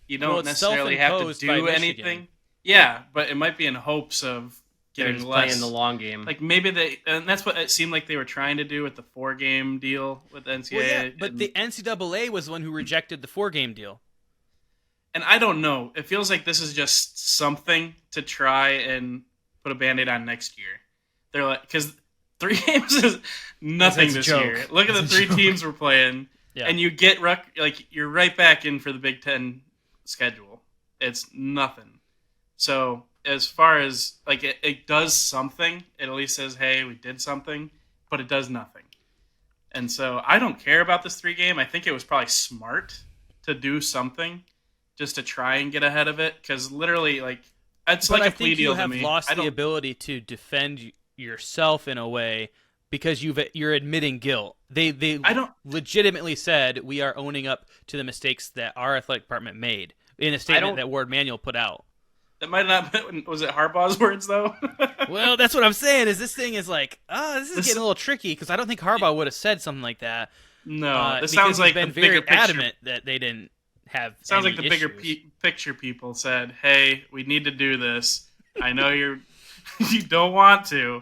you don't necessarily have to do anything. Yeah, but it might be in hopes of getting less. Playing the long game. Maybe and that's what it seemed like they were trying to do with the 4-game deal with the NCAA. Well, yeah, but the NCAA was the one who rejected the 4-game deal. And I don't know. It feels like this is just something to try and put a Band-Aid on next year. They're because 3 games is nothing this year. Look at the 3 teams we're playing. Yeah. and you get you're right back in for the Big Ten schedule. It's nothing. So as far as it does something, it at least says, hey, we did something, but it does nothing. And so I don't care about this 3-game. I think it was probably smart to do something just to try and get ahead of it, because literally it's but like I a plea think deal you have to me. lost the ability to defend yourself in a way because you're admitting guilt. They I don't legitimately said we are owning up to the mistakes that our athletic department made in a statement that Ward Manuel put out. That might not was it Harbaugh's words though? Well, that's what I'm saying. Is this thing is this is getting a little tricky because I don't think Harbaugh would have said something like that. No, this because sounds he's like been the bigger very picture. adamant that they didn't have. Sounds any like the bigger issues. picture people said, "Hey, we need to do this. I know you don't want to,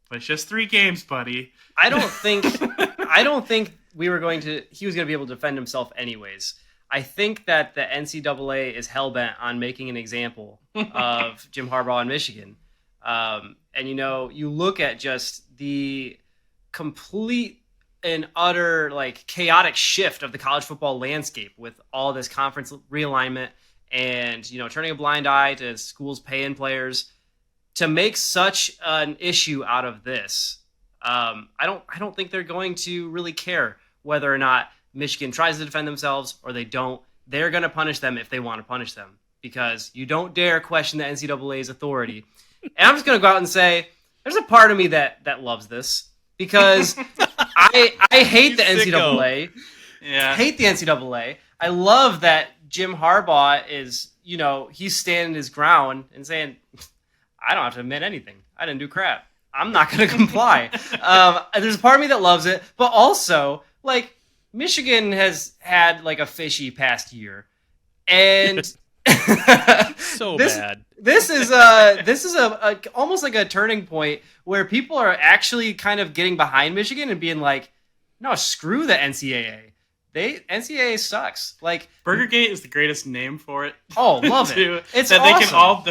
but it's just 3 games, buddy." I don't think he was going to be able to defend himself anyways. I think that the NCAA is hell-bent on making an example of Jim Harbaugh in Michigan. And, you look at just the complete and utter, chaotic shift of the college football landscape with all this conference realignment and, turning a blind eye to schools paying players. To make such an issue out of this, I don't think they're going to really care whether or not Michigan tries to defend themselves or they don't. They're going to punish them if they want to punish them, because you don't dare question the NCAA's authority. And I'm just going to go out and say there's a part of me that loves this, because I hate the NCAA. Yeah. I hate the NCAA. I love that Jim Harbaugh is, he's standing his ground and saying, I don't have to admit anything. I didn't do crap. I'm not going to comply. There's a part of me that loves it, but also, Michigan has had a fishy past year, and bad. This is a almost like a turning point where people are actually kind of getting behind Michigan and being like, no, screw the NCAA. NCAA sucks. Burgergate is the greatest name for it. Oh, love it. It's that awesome. They can all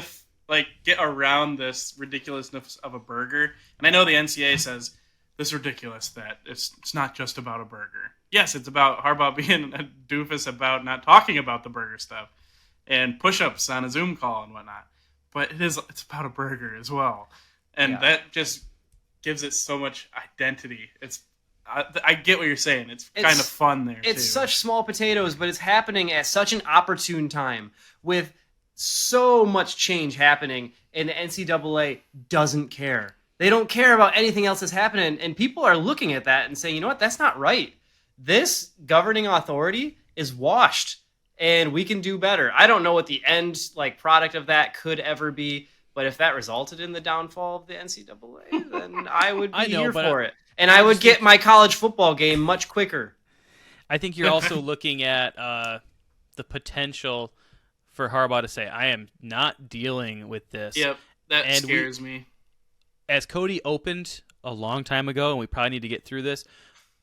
get around this ridiculousness of a burger. And I know the NCAA says this is ridiculous that it's not just about a burger. Yes, it's about Harbaugh being a doofus about not talking about the burger stuff and push-ups on a Zoom call and whatnot. But it's about a burger as well. And that just gives it so much identity. I get what you're saying. It's kind of fun there, It's too. such small potatoes, but it's happening at such an opportune time with so much change happening, and the NCAA doesn't care. They don't care about anything else that's happening, and people are looking at that and saying, you know what, that's not right. This governing authority is washed, and we can do better. I don't know what the end product of that could ever be, but if that resulted in the downfall of the NCAA, then I would be here for it. And I would get my college football game much quicker. I think you're also looking at the potential for Harbaugh to say, I am not dealing with this. Yep, that scares me. As Cody opened a long time ago, and we probably need to get through this,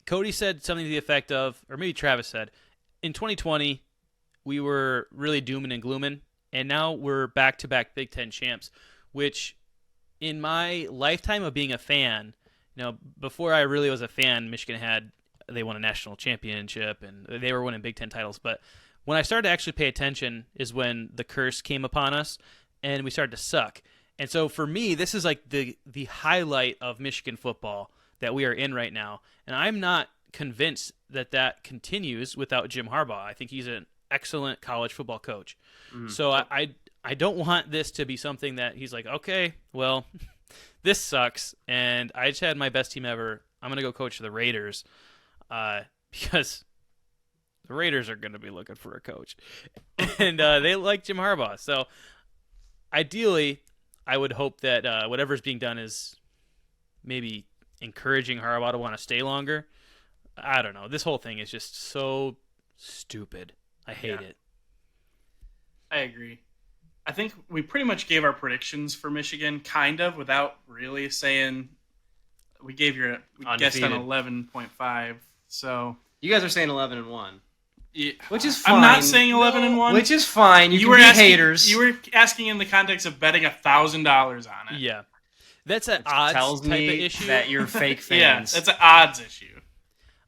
Cody said something to the effect of, or maybe Travis said, in 2020, we were really dooming and glooming, and now we're back-to-back Big Ten champs, which in my lifetime of being a fan, before I really was a fan, Michigan they won a national championship, and they were winning Big Ten titles, but when I started to actually pay attention is when the curse came upon us, and we started to suck. And so for me, this is the highlight of Michigan football that we are in right now. And I'm not convinced that continues without Jim Harbaugh. I think he's an excellent college football coach. Mm-hmm. So I don't want this to be something that he's like, okay, well, this sucks, and I just had my best team ever. I'm going to go coach the Raiders because the Raiders are going to be looking for a coach. And they like Jim Harbaugh. So ideally, I would hope that whatever's being done is maybe encouraging Harbaugh to want to stay longer. I don't know. This whole thing is just so stupid. I hate it. I agree. I think we pretty much gave our predictions for Michigan, kind of, without really saying. We guessed on 11.5. So you guys are saying 11-1. Yeah, which is fine. I'm not saying 11-1. Which is fine. You were can be asking, haters. You were asking in the context of betting $1,000 on it. Yeah, that's an odds tells type me of issue. that you're fake fans. Yeah, that's an odds issue.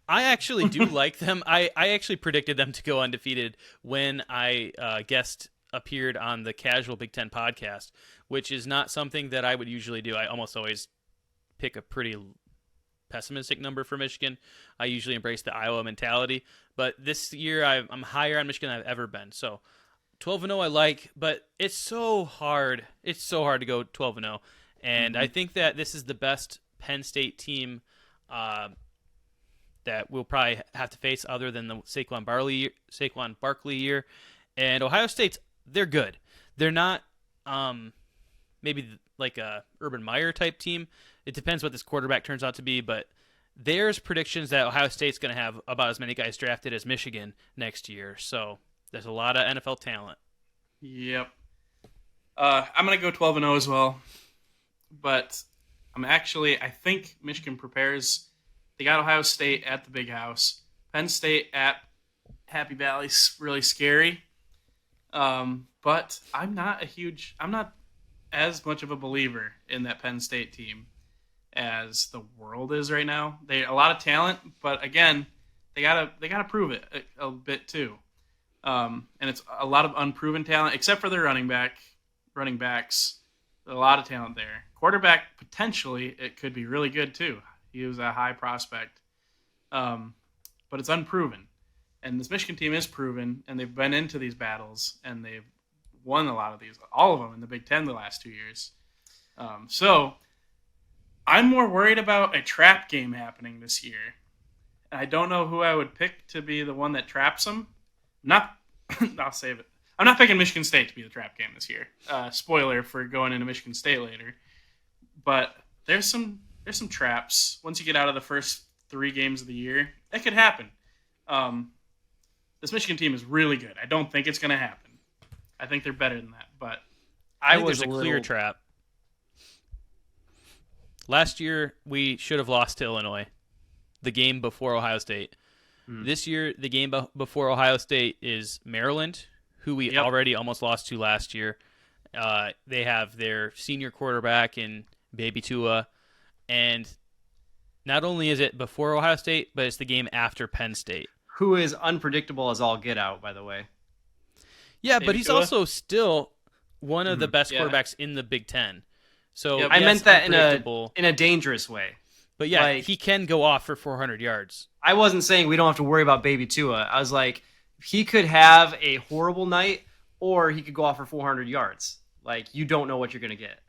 I actually do like them. I actually predicted them to go undefeated when I guest appeared on the Casual Big Ten podcast, which is not something that I would usually do. I almost always pick a pretty pessimistic number for Michigan. I usually embrace the Iowa mentality, but this year I'm higher on Michigan than I've ever been. So 12-0 I like, but it's so hard. It's so hard to go 12-0, and I think that this is the best Penn State team that we'll probably have to face, other than the Saquon Barkley year. And Ohio State's, they're good. They're not maybe like a Urban Meyer type team. It depends what this quarterback turns out to be, but there's predictions that Ohio State's going to have about as many guys drafted as Michigan next year. So there's a lot of NFL talent. Yep. I'm going to go 12-0 as well. But I think Michigan prepares. They got Ohio State at the Big House. Penn State at Happy Valley's really scary. But I'm not as much of a believer in that Penn State team as the world is right now. They a lot of talent, but again, they gotta prove it a bit too. And it's a lot of unproven talent, except for their running backs. A lot of talent there. Quarterback, potentially, it could be really good too. He was a high prospect, but it's unproven. And this Michigan team is proven, and they've been into these battles, and they've won a lot of these, all of them in the Big Ten the last 2 years. So I'm more worried about a trap game happening this year. I don't know who I would pick to be the one that traps them. I'll save it. I'm not picking Michigan State to be the trap game this year. Spoiler for going into Michigan State later. But there's some traps. Once you get out of the first 3 games of the year, it could happen. This Michigan team is really good. I don't think it's going to happen. I think they're better than that. But I think there's a clear trap. Last year, we should have lost to Illinois, the game before Ohio State. This year, the game before Ohio State is Maryland, who we already almost lost to last year. They have their senior quarterback in Baby Tua. And not only is it before Ohio State, but it's the game after Penn State. Who is unpredictable as all get out, by the way. Yeah, but he's also still one of the best quarterbacks in the Big Ten. So I meant that in a dangerous way. But yeah, he can go off for 400 yards. I wasn't saying we don't have to worry about Baby Tua. I was like, he could have a horrible night, or he could go off for 400 yards. Like, you don't know what you're going to get.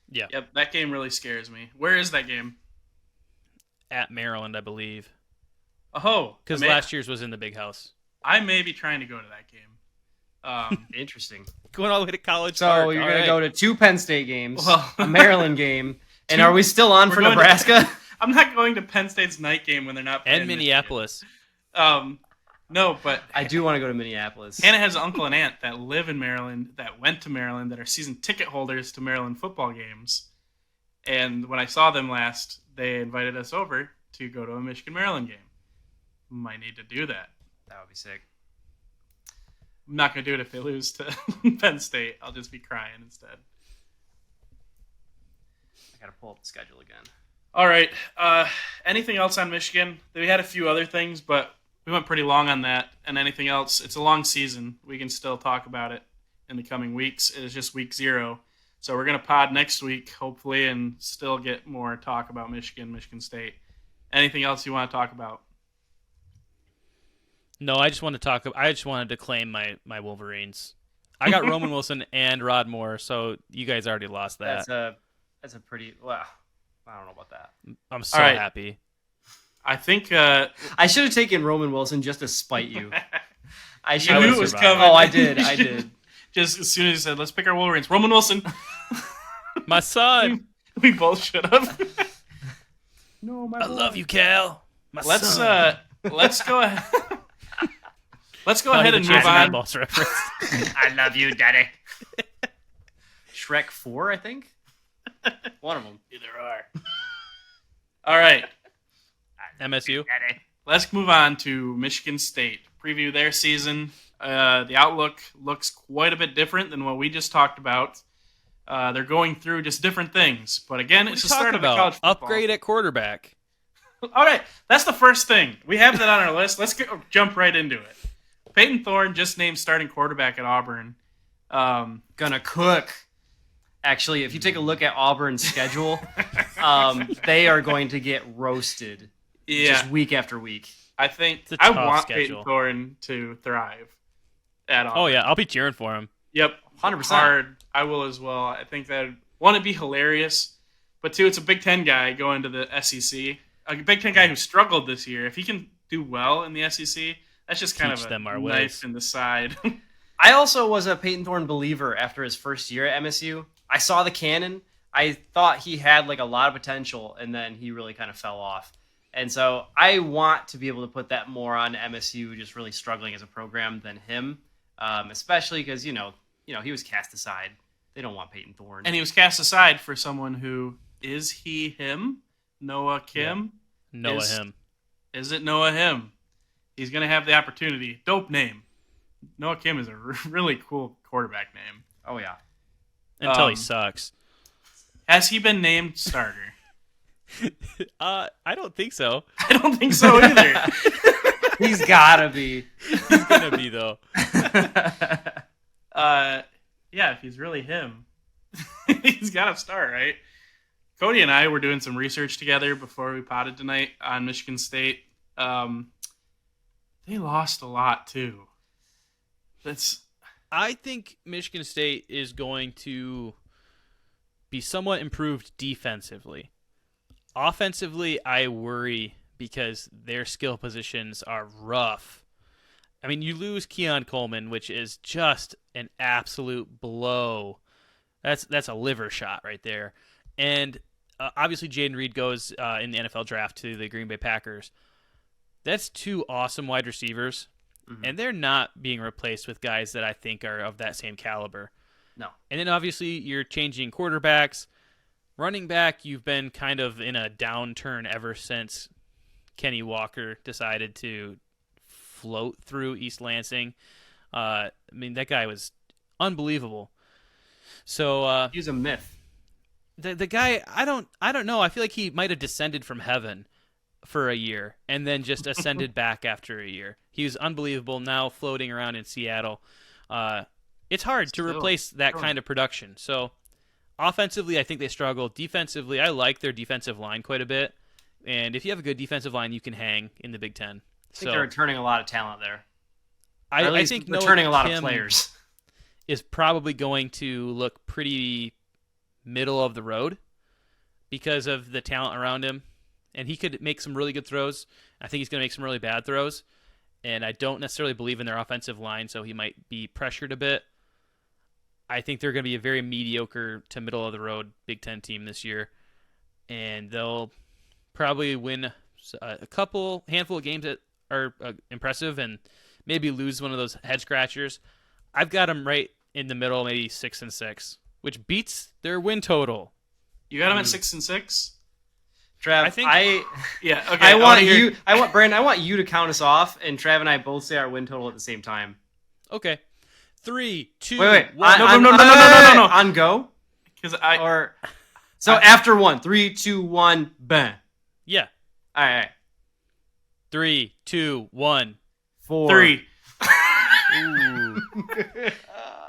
Yeah. Yep, that game really scares me. Where is that game? At Maryland, I believe. Oh, because last year's was in the Big House. I may be trying to go to that game. Interesting. Going all the way to College So Park. you're going to go to 2 Penn State games, a Maryland game, and are we still on for Nebraska? I'm not going to Penn State's night game when they're not playing and Minneapolis. No, but I do want to go to Minneapolis. Hannah has an uncle and aunt that live in Maryland, that went to Maryland, that are season ticket holders to Maryland football games. And when I saw them last, they invited us over to go to a Michigan-Maryland game. Might need to do that. That would be sick. I'm not going to do it if they lose to Penn State. I'll just be crying instead. I got to pull up the schedule again. All right. Anything else on Michigan? We had a few other things, but we went pretty long on that. And anything else? It's a long season. We can still talk about it in the coming weeks. It is just week 0. So we're going to pod next week, hopefully, and still get more talk about Michigan State. Anything else you want to talk about? No, I just wanted to claim my Wolverines. I got Roman Wilson and Rod Moore, so you guys already lost that. That's a pretty I don't know about that. I'm so happy. I think I should have taken Roman Wilson just to spite you. I knew it was coming. Oh, I did. Just as soon as you said, let's pick our Wolverines. Roman Wilson. My son. We both should have. No, my boy. I love you, Cal. Let's go ahead. Let's go ahead and move on. I love you, Daddy. Shrek 4, I think. One of them. Either are. All right. MSU. Let's move on to Michigan State. Preview their season. The outlook looks quite a bit different than what we just talked about. They're going through just different things. But again, it's the start of the college football. Upgrade at quarterback. All right, that's the first thing. We have that on our list. Let's jump right into it. Peyton Thorne just named starting quarterback at Auburn. Gonna cook. Actually, if you take a look at Auburn's schedule, they are going to get roasted just week after week. I think It's a I tough want schedule. Peyton Thorne to thrive at Auburn. Oh yeah, I'll be cheering for him. Yep, 100%. hard. I will as well. I think that one, it'd be hilarious, but two, it's a Big Ten guy going to the SEC. A Big Ten guy who struggled this year. If he can do well in the SEC, that's just kind Teach of a them our knife ways. in the side. I also was a Peyton Thorne believer after his first year at MSU. I saw the cannon. I thought he had like a lot of potential, and then he really kind of fell off. And so I want to be able to put that more on MSU, just really struggling as a program, than him, especially because he was cast aside. They don't want Peyton Thorne. And he was cast aside for someone who is he him? Noah Kim? Noah Is- him. Is it Noah him? He's going to have the opportunity. Dope name. Noah Kim is a really cool quarterback name. Oh yeah, Until he sucks. Has he been named starter? I don't think so. I don't think so either. he's gotta be. He's gonna be though. Yeah, if he's really him, he's got to start, right? Cody and I were doing some research together before we potted tonight on Michigan State. They lost a lot too. I think Michigan State is going to be somewhat improved defensively. Offensively, I worry because their skill positions are rough. I mean, you lose Keon Coleman, which is just an absolute blow. That's a liver shot right there. And obviously, Jaden Reed goes in the NFL draft to the Green Bay Packers. That's two awesome wide receivers, and they're not being replaced with guys that I think are of that same caliber. No. And then obviously you're changing quarterbacks. Running back, you've been kind of in a downturn ever since Kenny Walker decided to float through East Lansing. I mean, that guy was unbelievable. So He's a myth. the guy, I don't know. I feel like he might have descended from heaven for a year and then just ascended back after a year. He was unbelievable. Now floating around in Seattle. It's hard to replace that kind of production. So offensively, I think they struggle. Defensively, I like their defensive line quite a bit. And if you have a good defensive line, you can hang in the Big Ten. I think they're returning a lot of talent there. Or at I least think returning Noah a lot Kim of players. is probably going to look pretty middle of the road because of the talent around him. And he could make some really good throws. I think he's going to make some really bad throws. And I don't necessarily believe in their offensive line, so he might be pressured a bit. I think they're going to be a very mediocre to middle of the road Big Ten team this year. And they'll probably win a handful of games that are impressive and maybe lose one of those head scratchers. I've got them right in the middle, maybe 6-6, which beats their win total. You got him at 6-6. Trav, I think- Yeah. Okay. I want wanna hear- you. Brandon. I want you to count us off, and Trav and I both say our win total at the same time. Okay. 3, 2, Wait. 1. No. On go Because after 1, 3, 2, 1, bang. Yeah. All right. 3, 2, 1. 4. 3. Ooh.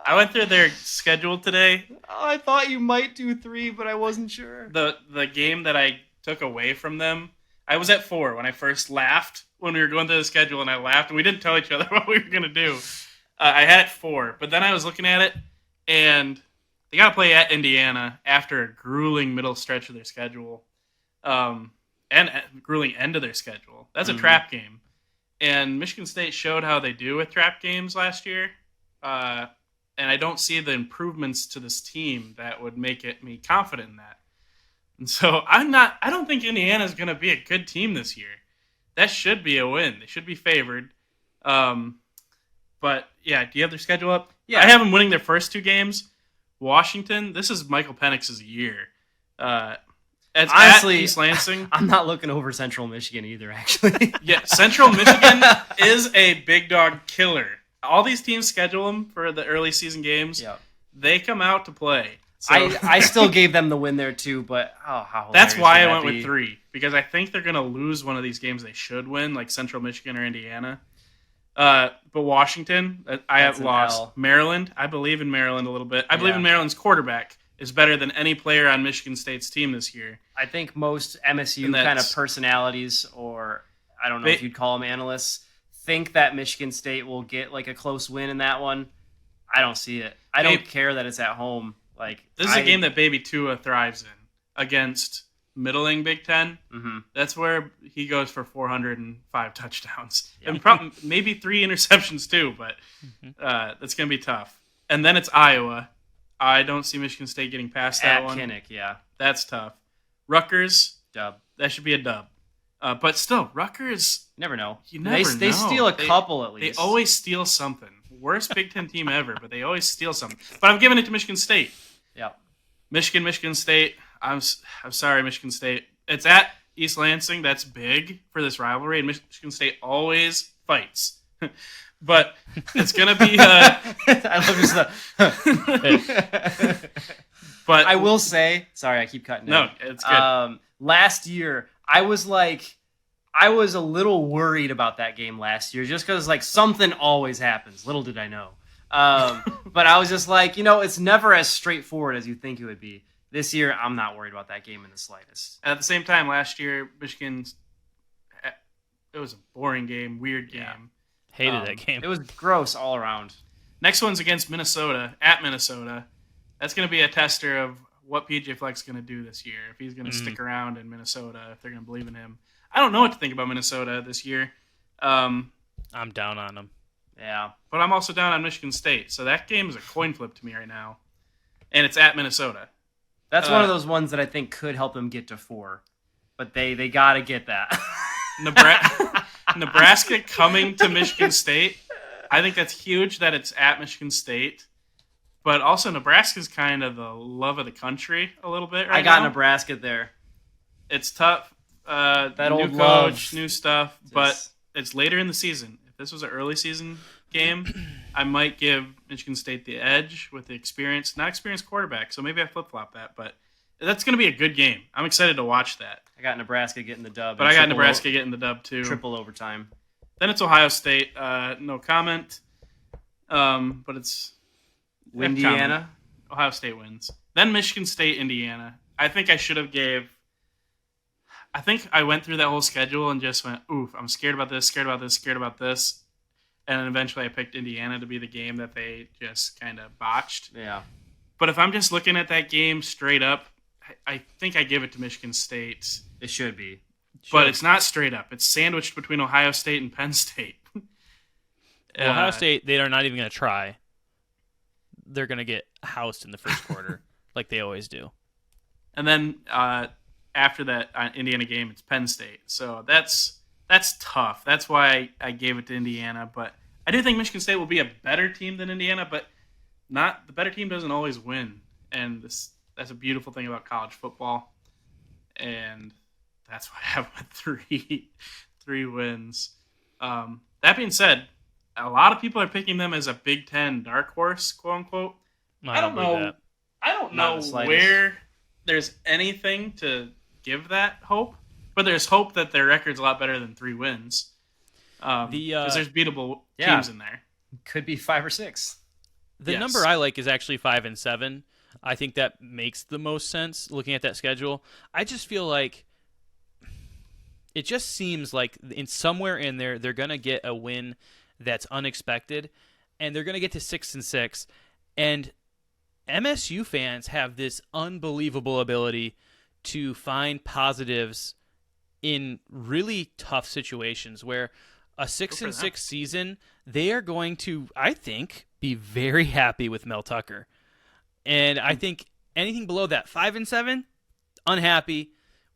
I went through their schedule today. Oh, I thought you might do 3, but I wasn't sure. The game that I took away from them, I was at 4 when I first laughed when we were going through the schedule, and I laughed, and we didn't tell each other what we were going to do. I had it 4, but then I was looking at it, and they got to play at Indiana after a grueling middle stretch of their schedule, and a grueling end of their schedule. That's a trap game. And Michigan State showed how they do with trap games last year, and I don't see the improvements to this team that would make me confident in that. And so I don't think Indiana's going to be a good team this year. That should be a win. They should be favored. But yeah, do you have their schedule up? Yeah. I have them winning their first 2 games. Washington, this is Michael Penix's year. It's Honestly, at East Lansing. I'm not looking over Central Michigan either, actually. Yeah, Central Michigan is a big dog killer. All these teams schedule them for the early season games. Yeah. They come out to play. So I still gave them the win there too, but how that's hilarious why would I that went be? with 3, because I think they're going to lose one of these games they should win, like Central Michigan or Indiana. But Washington, I That's have an lost. L. Maryland, I believe in Maryland a little bit. I believe Yeah. in Maryland's quarterback is better than any player on Michigan State's team this year. I think most MSU And kind of that's- personalities, or I don't know They- if you'd call them analysts, think that Michigan State will get like a close win in that one. I don't see it. I don't care that it's at home. Like This is a game that Baby Tua thrives in against middling Big Ten. Mhm. That's where he goes for 405 touchdowns Yeah. and maybe 3 interceptions too. But that's going to be tough. And then it's Iowa. I don't see Michigan State getting past that at one. Kinnick, yeah, That's tough. Rutgers, dub. that should be a dub. But still, Rutgers, You never know. You never they know. steal a They- couple at they least. always steal something. Worst Big Ten team ever, but they always steal something. But I'm giving it to Michigan State. Yeah. Michigan State. I'm sorry, Michigan State. It's at East Lansing. That's big for this rivalry, and Michigan State always fights. But it's gonna be. I love just But I will say, sorry, I keep cutting in. No, it's good. Last year, I was a little worried about that game last year, just because like something always happens. Little did I know. But I was just like, it's never as straightforward as you think it would be. This year, I'm not worried about that game in the slightest. At the same time, last year, Michigan. It was a boring game, weird game. Yeah. Hated that game. It was gross all around. Next one's against Minnesota, at Minnesota. That's going to be a tester of what PJ Fleck's going to do this year. If he's going to stick around in Minnesota, if they're going to believe in him. I don't know what to think about Minnesota this year. I'm down on them. Yeah. But I'm also down on Michigan State. So that game is a coin flip to me right now. And it's at Minnesota. That's one of those ones that I think could help them get to 4. But they got to get that. Nebraska coming to Michigan State. I think that's huge that it's at Michigan State. But also Nebraska's kind of the love of the country a little bit right I got now. Nebraska there. It's tough. That new old coach, love. new stuff, but Just- it's later in the season. If this was an early season game, I might give Michigan State the edge with the not experienced quarterback. So maybe I flip-flop that, but that's going to be a good game. I'm excited to watch that. I got Nebraska getting the dub. But and I got triple Nebraska getting the dub too. triple overtime. Then it's Ohio State. No comment. But it's Indiana. Ohio State wins. Then Michigan State, Indiana. I think I should have I think I went through that whole schedule and just went, oof, I'm scared about this, scared about this, scared about this. And then eventually I picked Indiana to be the game that they just kind of botched. Yeah. But if I'm just looking at that game straight up, I think I give it to Michigan State. It should be. But it's not straight up. It's sandwiched between Ohio State and Penn State. Well, Ohio State, they are not even going to try. They're going to get housed in the first quarter, like they always do. And then after that Indiana game, it's Penn State. So that's tough. That's why I gave it to Indiana. But I do think Michigan State will be a better team than Indiana, but the better team doesn't always win. And that's a beautiful thing about college football. And that's why I have three wins. That being said, a lot of people are picking them as a Big Ten dark horse, quote unquote. I don't know. believe that. I don't Not know the slightest. where there's anything to give that hope, but there's hope that their record's a lot better than 3 wins. Because there's beatable Yeah. teams in there. Could be 5 or 6. The Yes. number I like is actually 5 and 7. I think that makes the most sense looking at that schedule. I just feel like it just seems like somewhere in there they're going to get a win that's unexpected, and they're going to get to 6 and 6. And MSU fans have this unbelievable ability to find positives in really tough situations where a 6 and 6 season, they are going to, I think, be very happy with Mel Tucker. And I think anything below that, 5 and 7, unhappy.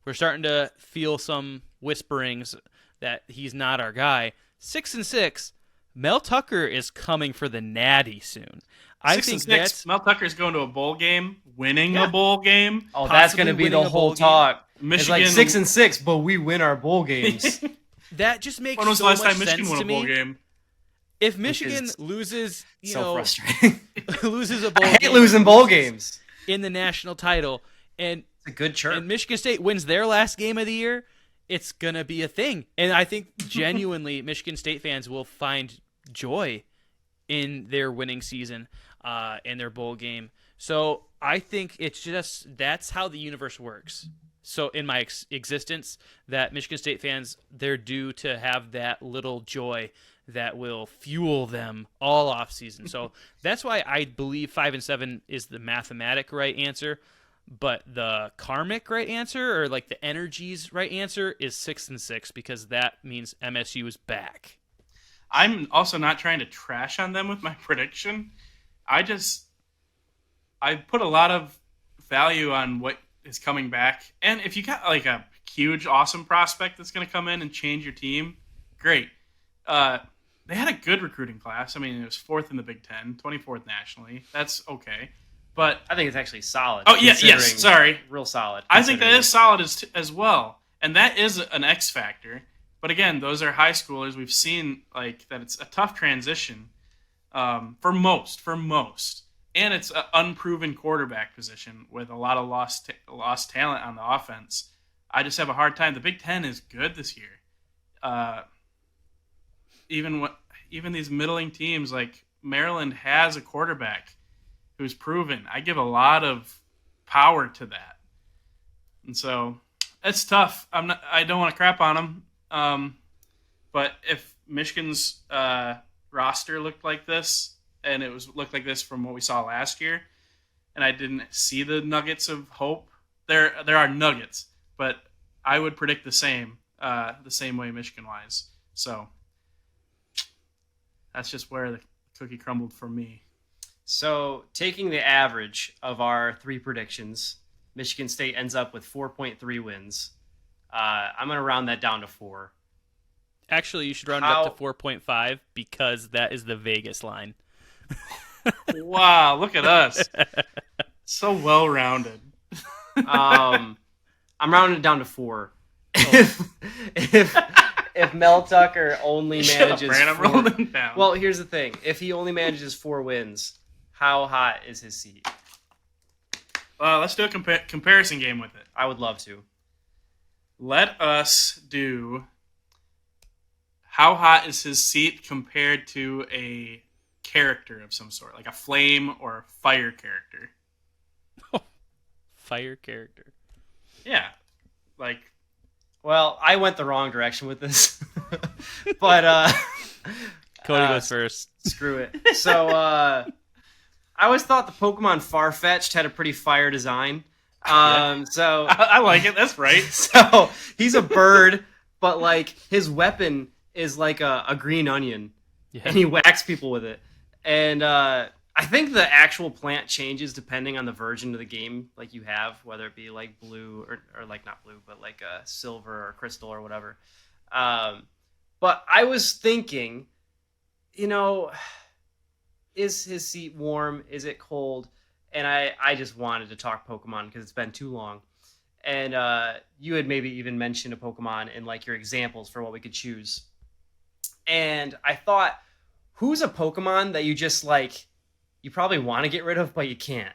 We're starting to feel some whisperings that he's not our guy. 6 and 6, Mel Tucker is coming for the natty soon. I 6 think and 6. that's Mel Tucker's going to a bowl game, winning a bowl game. Oh, that's going to Possibly be the winning a whole bowl game. talk. Michigan It's like 6 and 6, but we win our bowl games. that just makes When was so the last much time Michigan sense won to a bowl me. game? If Michigan is loses, so frustrating. loses a bowl I hate game, losing bowl games. in the national title, and It's a good chirp. and Michigan State wins their last game of the year, it's going to be a thing. And I think genuinely Michigan State fans will find joy in their winning season and their bowl game. So I think it's just that's how the universe works. So in my existence, that Michigan State fans, they're due to have that little joy that will fuel them all off season. So that's why I believe 5-7 is the mathematic right answer. But the karmic right answer, or like the energies right answer, is 6-6 because that means MSU is back. I'm also not trying to trash on them with my prediction. I put a lot of value on what is coming back. And if you got like a huge, awesome prospect that's going to come in and change your team, great. They had a good recruiting class. I mean, it was 4th in the Big Ten, 24th nationally. That's okay. But I think it's actually solid. oh yeah, yes, sorry, real solid. I think that is solid as well, and that is an X factor. But again, those are high schoolers. We've seen like that it's a tough transition for most, and it's an unproven quarterback position with a lot of lost talent on the offense. I just have a hard time. The Big Ten is good this year. Even these middling teams like Maryland has a quarterback who's proven. I give a lot of power to that, and so it's tough. I don't want to crap on them, but if Michigan's roster looked like this, and it looked like this from what we saw last year, and I didn't see the nuggets of hope, there are nuggets, but I would predict the same way Michigan wise. So that's just where the cookie crumbled for me. So, taking the average of our 3 predictions, Michigan State ends up with 4.3 wins. I'm going to round that down to 4. Actually, you should round it up to 4.5 because that is the Vegas line. Wow, look at us. So well-rounded. I'm rounding it down to 4. If Mel Tucker only manages I'm rolling down. Well, here's the thing. If he only manages 4 wins, how hot is his seat? Let's do a comparison game with it. I would love to. Let us do how hot is his seat compared to a character of some sort, like a flame or a fire character. Fire character. Yeah. Like, well, I went the wrong direction with this. But Cody goes first. Screw it. So I always thought the Pokemon Farfetch'd had a pretty fire design. So I like it. That's right. So he's a bird, but like his weapon is like a green onion, and he whacks people with it. And I think the actual plant changes depending on the version of the game like you have, whether it be like blue or like not blue, but like a silver or crystal or whatever. But I was thinking, is his seat warm? Is it cold? And I just wanted to talk Pokemon because it's been too long. And you had maybe even mentioned a Pokemon in like your examples for what we could choose. And I thought, who's a Pokemon that you just like, you probably want to get rid of, but you can't?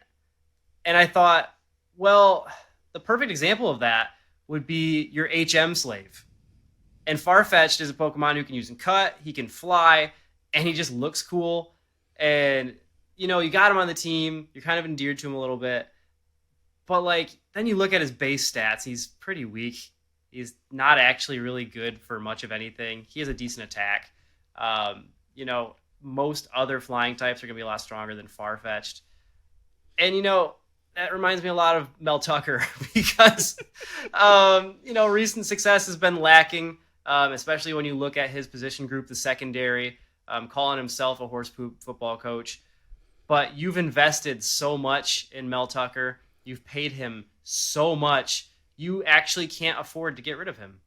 And I thought, well, the perfect example of that would be your HM slave. And Farfetch'd is a Pokemon who can use and cut, he can fly, and he just looks cool. And, you got him on the team, you're kind of endeared to him a little bit. But, like, then you look at his base stats, he's pretty weak. He's not actually really good for much of anything. He has a decent attack. Most other flying types are going to be a lot stronger than Farfetch'd. And, that reminds me a lot of Mel Tucker because, recent success has been lacking, especially when you look at his position group, the secondary, calling himself a horse poop football coach. But you've invested so much in Mel Tucker. You've paid him so much. You actually can't afford to get rid of him.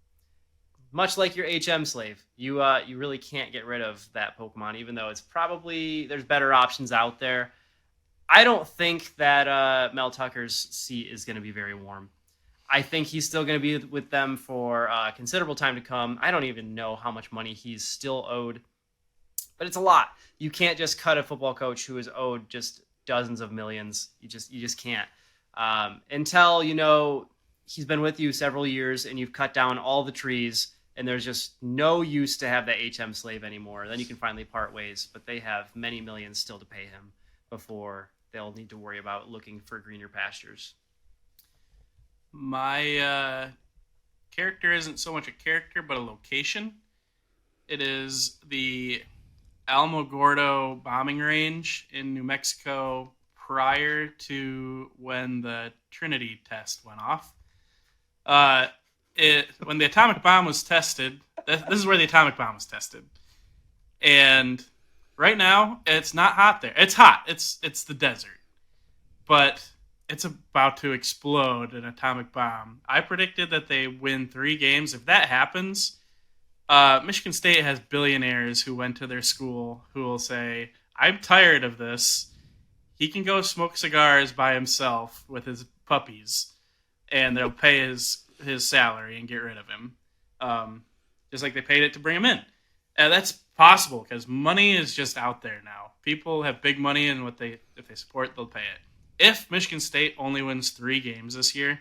Much like your HM slave, you really can't get rid of that Pokemon, even though it's probably there's better options out there. I don't think that Mel Tucker's seat is going to be very warm. I think he's still going to be with them for a considerable time to come. I don't even know how much money he's still owed, but it's a lot. You can't just cut a football coach who is owed just dozens of millions. You just can't. Until, he's been with you several years and you've cut down all the trees and there's just no use to have that HM slave anymore. Then you can finally part ways, but they have many millions still to pay him before they'll need to worry about looking for greener pastures. My character isn't so much a character, but a location. It is the Alamogordo bombing range in New Mexico prior to when the Trinity test went off. When the atomic bomb was tested, this is where the atomic bomb was tested. And right now, it's not hot there. It's hot. It's the desert. But it's about to explode an atomic bomb. I predicted that they win 3 games. If that happens, Michigan State has billionaires who went to their school who will say, I'm tired of this. He can go smoke cigars by himself with his puppies, and they'll pay his salary and get rid of him. Just like they paid it to bring him in. And that's possible because money is just out there now. People have big money, and if they support, they'll pay it. If Michigan State only wins 3 games this year,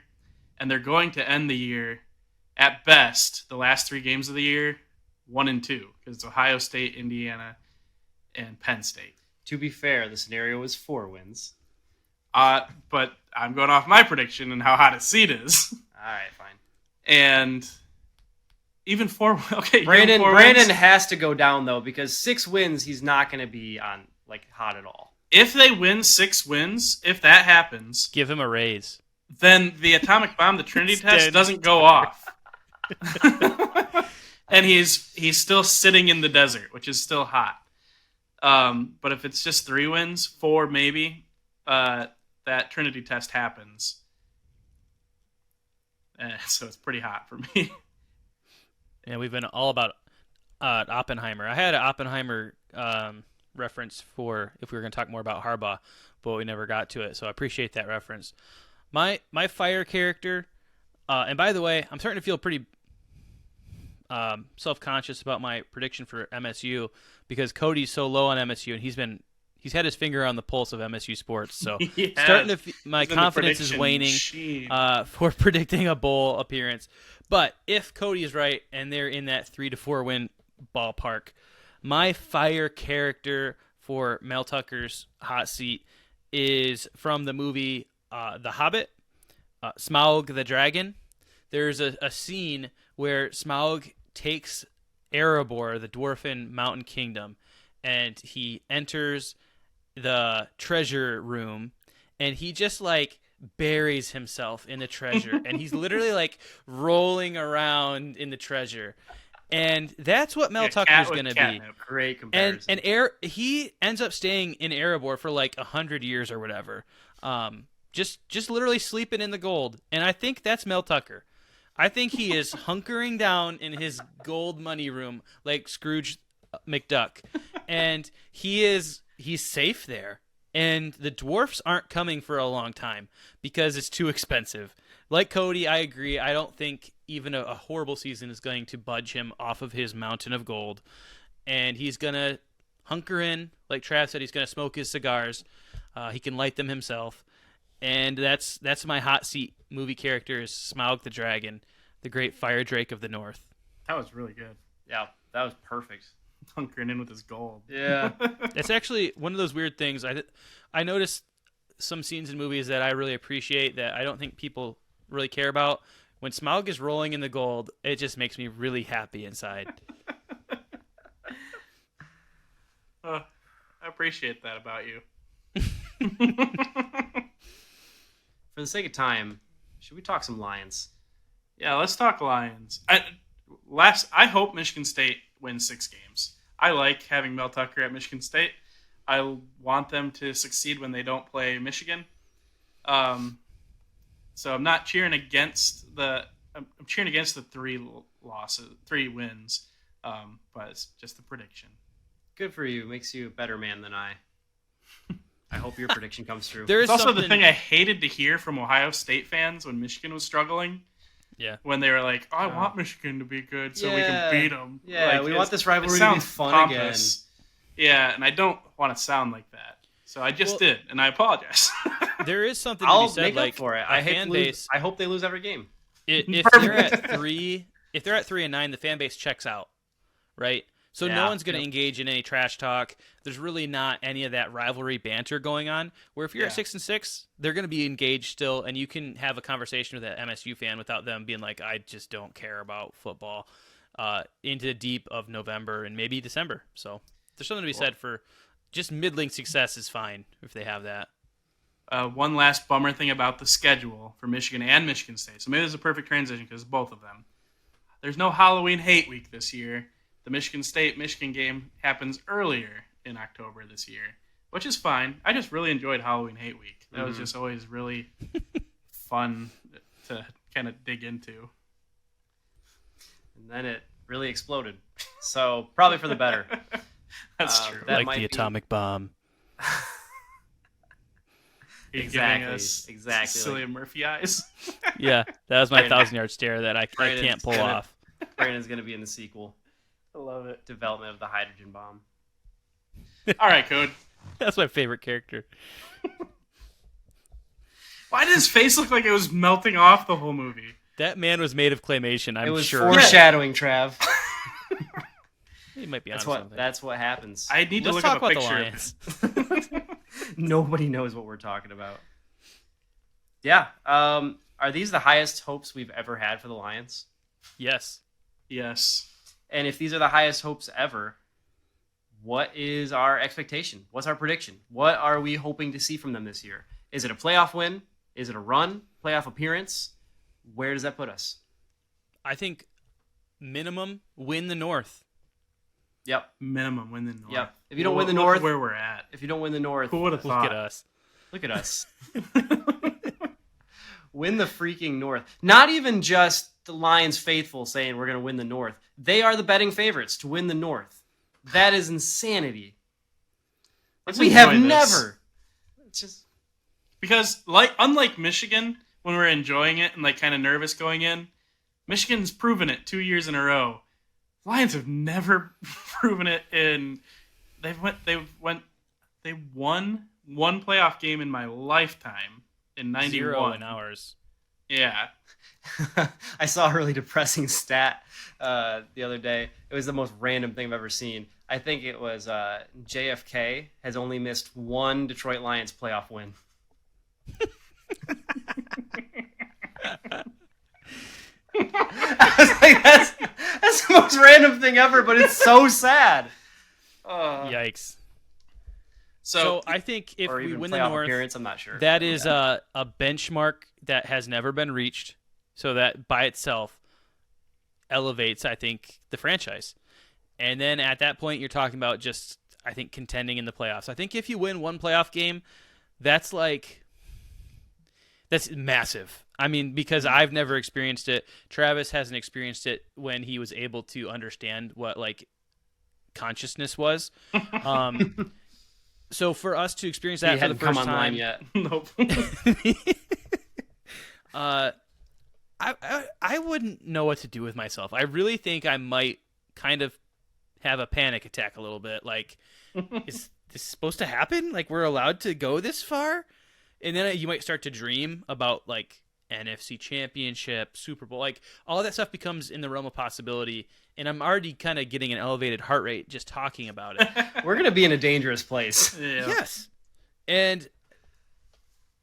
and they're going to end the year, at best, the last 3 games of the year, 1-2, because it's Ohio State, Indiana, and Penn State. To be fair, the scenario is 4 wins. But I'm going off my prediction and how hot a seat is. All right, fine. And even 4, okay. Brandon has to go down though because 6 wins, he's not going to be on hot at all. If they win 6 wins, if that happens, Give him a raise. then the atomic bomb, the Trinity test, doesn't go off. And he's still sitting in the desert, which is still hot. But if it's just 3 wins, 4 maybe, that Trinity test happens. So it's pretty hot for me. Yeah, we've been all about Oppenheimer. I had an Oppenheimer reference for if we were going to talk more about Harbaugh, but we never got to it. So I appreciate that reference. My fire character, and by the way, I'm starting to feel pretty self-conscious about my prediction for MSU because Cody's so low on MSU, and he's had his finger on the pulse of MSU sports. So starting to my confidence is waning for predicting a bowl appearance. But if Cody is right and they're in that 3 to 4 win ballpark, my fire character for Mel Tucker's hot seat is from the movie The Hobbit, Smaug the Dragon. There's a scene where Smaug takes Erebor, the dwarfen mountain kingdom, and he enters the treasure room, and he just buries himself in the treasure, and he's literally rolling around in the treasure. And that's what Mel Tucker's going to be. Great comparison. And he ends up staying in Erebor for 100 years or whatever. Just literally sleeping in the gold. And I think that's Mel Tucker. I think he is hunkering down in his gold money room like Scrooge McDuck. And he's safe there. And the dwarfs aren't coming for a long time because it's too expensive. Like Cody, I agree. I don't think even a horrible season is going to budge him off of his mountain of gold. And he's going to hunker in. Like Trav said, he's going to smoke his cigars. He can light them himself. And that's my hot seat movie character is Smaug the Dragon, the great fire drake of the north. That was really good. Yeah, that was perfect. Hunkering in with his gold. Yeah. It's actually one of those weird things. I noticed some scenes in movies that I really appreciate that I don't think people really care about. When Smaug is rolling in the gold, it just makes me really happy inside. I appreciate that about you. For the sake of time, should we talk some Lions? Yeah, let's talk Lions. I hope Michigan State wins 6 games. I like having Mel Tucker at Michigan State. I want them to succeed when they don't play Michigan. So I'm not cheering against I'm cheering against the 3 wins. But it's just a prediction. Good for you. Makes you a better man than I. I hope your prediction comes true. It's also the thing I hated to hear from Ohio State fans when Michigan was struggling. Yeah. When they were like, I want Michigan to be good so we can beat them. Yeah, we want this rivalry to be fun pompous. Again. Yeah, and I don't want to sound like that. So I just did, and I apologize. There is something to I'll be said. make Like up for it. a I hate fan to lose. base, I hope they lose every game. if they're at 3, if they're at 3-9, the fan base checks out, right? So no Yeah. one's going to Yep. engage in any trash talk. There's really not any of that rivalry banter going on. Where if you're at Yeah. 6-6, they're going to be engaged still, and you can have a conversation with that MSU fan without them being like, "I just don't care about football," into the deep of November and maybe December. So there's something to be said for just middling success is fine if they have that. One last bummer thing about the schedule for Michigan and Michigan State. So maybe this is a perfect transition because both of them. There's no Halloween hate week this year. The Michigan State-Michigan game happens earlier in October this year, which is fine. I just really enjoyed Halloween hate week. That was just always really fun to kind of dig into. And then it really exploded. So probably for the better. That's true. that Like might the be- atomic bomb. Are you Exactly, giving us exactly. Cillian Murphy eyes? Yeah, that was my Brandon- 1,000-yard stare that I Brandon's can't pull gonna- off. Brandon's going to be in the sequel. I love it. Development of the hydrogen bomb. All right, Code. That's my favorite character. Why did his face look like it was melting off the whole movie? That man was made of claymation. I'm it was sure. foreshadowing, Trav. He might be on That's something. That's what happens. I need to Let's look talk up a about the picture. Lions. Nobody knows what we're talking about. Yeah. Are these the highest hopes we've ever had for the Lions? Yes. Yes. And if these are the highest hopes ever, what is our expectation? What's our prediction? What are we hoping to see from them this year? Is it a playoff win? Is it a run? Playoff appearance? Where does that put us? I think minimum win the North. Yep. Minimum win the North. Yep. If you don't win the Look North, where we're at. if you don't win the North, Who would have Look thought? at us. look at us. Win the freaking North. Not even just the Lions faithful saying we're going to win the North. They are the betting favorites to win the North. That is insanity. Let's We have enjoy this. never. It's just Because unlike Michigan, when we're enjoying it and kind of nervous going in, Michigan's proven it 2 years in a row. Lions have never proven it in. They won one playoff game in my lifetime in '91. 0 in ours. Yeah. I saw a really depressing stat the other day. It was the most random thing I've ever seen. I think it was JFK has only missed one Detroit Lions playoff win. I was like, that's the most random thing ever, but it's so sad. Yikes. So, So I think if or we even win the playoff North, appearance, I'm not sure. that is a benchmark that has never been reached. So that by itself elevates, I think, the franchise. And then at that point, you're talking about just, I think, contending in the playoffs. I think if you win one playoff game, that's massive. I mean, because I've never experienced it. Travis hasn't experienced it when he was able to understand what consciousness was. So for us to experience that he for the hadn't come first online time, yet. nope. I wouldn't know what to do with myself. I really think I might kind of have a panic attack a little bit. Like, is this supposed to happen? Like, we're allowed to go this far? And then you might start to dream about NFC Championship, Super Bowl, all that stuff becomes in the realm of possibility. And I'm already kind of getting an elevated heart rate just talking about it. We're gonna be in a dangerous place. Yeah. Yes. And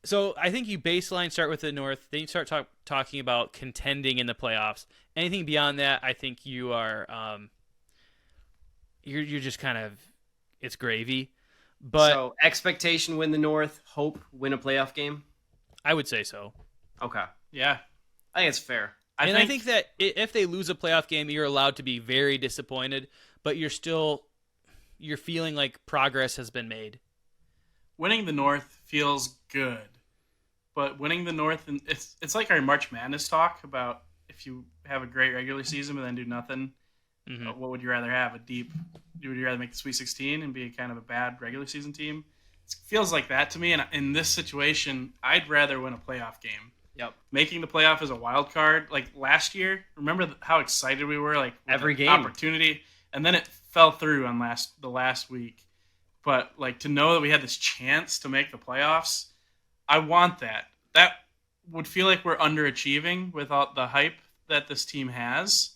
so I think you baseline start with the North, then you start talking about contending in the playoffs. Anything beyond that, I think you are you're just kind of, it's gravy. But So expectation win the North, hope win a playoff game. I would say so. Okay, Yeah. I think it's fair. I think that if they lose a playoff game, you're allowed to be very disappointed, but you're feeling like progress has been made. winning the North feels good, but winning the North, and it's like our March Madness talk about if you have a great regular season but then do nothing. Mhm. What would you rather have? Would you rather make the Sweet 16 and be kind of a bad regular season team? It feels like that to me. And in this situation, I'd rather win a playoff game. Yep. Making the playoff as a wild card, like last year, remember how excited we were, like with Every the game. opportunity, and then it fell through on the last week. but like to know that we had this chance to make the playoffs, I want that. That would feel like we're underachieving without the hype that this team has,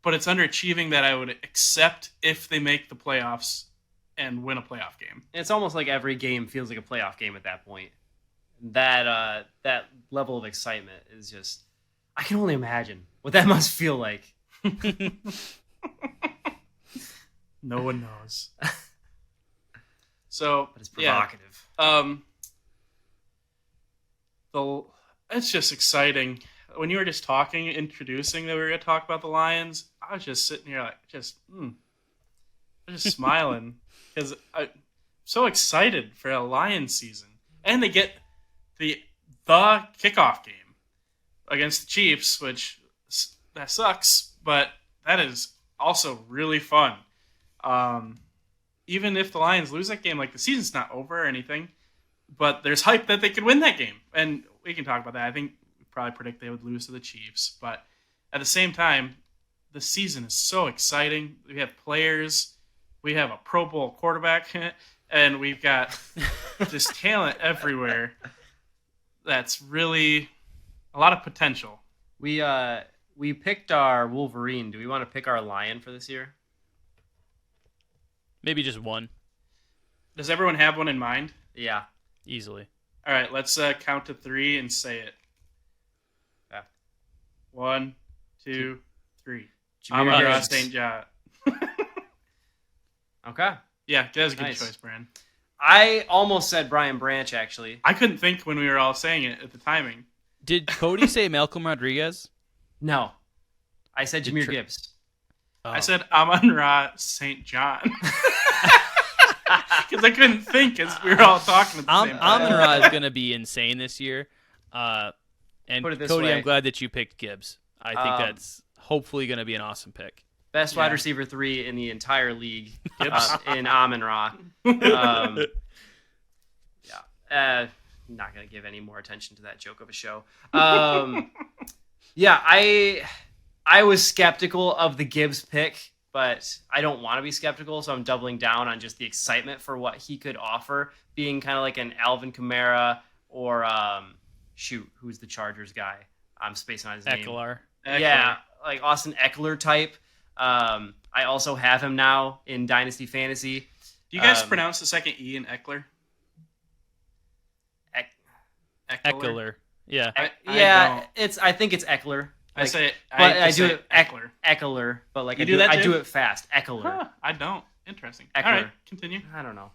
but it's underachieving that I would accept if they make the playoffs and win a playoff game. It's almost like every game feels like a playoff game at that point. That level of excitement is just, I can only imagine what that must feel like. No one knows. So, But it's provocative. It's just exciting. When you were just talking, introducing that we were going to talk about the Lions, I was just sitting here like, just smiling because I'm so excited for a Lions season. And they get the kickoff game against the Chiefs, which that sucks, but that is also really fun. Even if the Lions lose that game, like the season's not over or anything, but there's hype that they could win that game. And we can talk about that. I think we probably predict they would lose to the Chiefs, but at the same time, the season is so exciting. We have players, we have a Pro Bowl quarterback, and we've got just talent everywhere. That's really a lot of potential. We picked our Wolverine. Do we want to pick our Lion for this year? Maybe just one, Does everyone have one in mind? Yeah. easily. All right, let's count to 3 and say it. Yeah. 1, 2, 3. Jameer Amon-Ra Gibbs. St. John. Okay. Yeah, that's a good Nice. choice, Brian. I almost said Brian Branch, actually. I couldn't think when we were all saying it at the timing. Did Cody say Malcolm Rodriguez? No. I said Jameer Gibbs. Oh. I said Amon-Ra St. John. Because I couldn't think as we were all talking at the same time. Amon-Ra is going to be insane this year. And Put it this Cody, way. I'm glad that you picked Gibbs. I think that's hopefully going to be an awesome pick. Best Yeah. wide receiver 3 in the entire league Gibbs. in Amon-Ra. Not going to give any more attention to that joke of a show. Yeah, I was skeptical of the Gibbs pick, but I don't want to be skeptical, so I'm doubling down on just the excitement for what he could offer, being kind of like an Alvin Kamara or, who's the Chargers guy? I'm spacing on his name. Eckler. Yeah, like Austin Eckler type. I also have him now in Dynasty Fantasy. Do you guys pronounce the second E in Eckler? Eckler. Yeah. I think it's Eckler. I say Eckler. Eckler. But like You I do that I too? do it fast. Eckler. Huh, I don't. Interesting. Eckler. All right, continue. I don't know.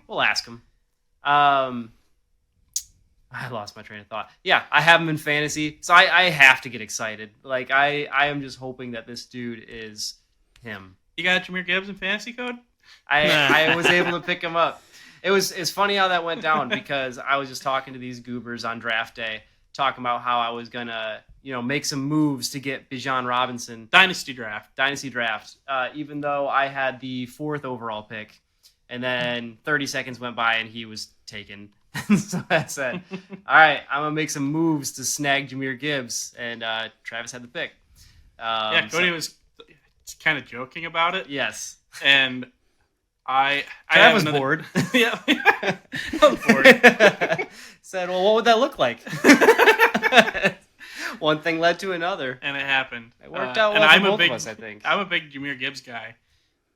We'll ask him. I lost my train of thought. Yeah, I have him in fantasy, so I have to get excited. Like I am just hoping that this dude is him. You got Jameer Gibbs in fantasy code? I was able to pick him up. It's funny how that went down because I was just talking to these goobers on draft day, talking about how I was gonna, make some moves to get Bijan Robinson Dynasty draft. even though I had the 4th overall pick, and then 30 seconds went by and he was taken. So I said, all right, I'm gonna make some moves to snag Jameer Gibbs, and Travis had the pick. Yeah, Cody was kind of joking about it. Yes. And I Travis have was bored. Yeah, I'm bored. Said, well, what would that look like? One thing led to another. And it happened. It worked out well and for both of us, I think. I'm a big Jameer Gibbs guy.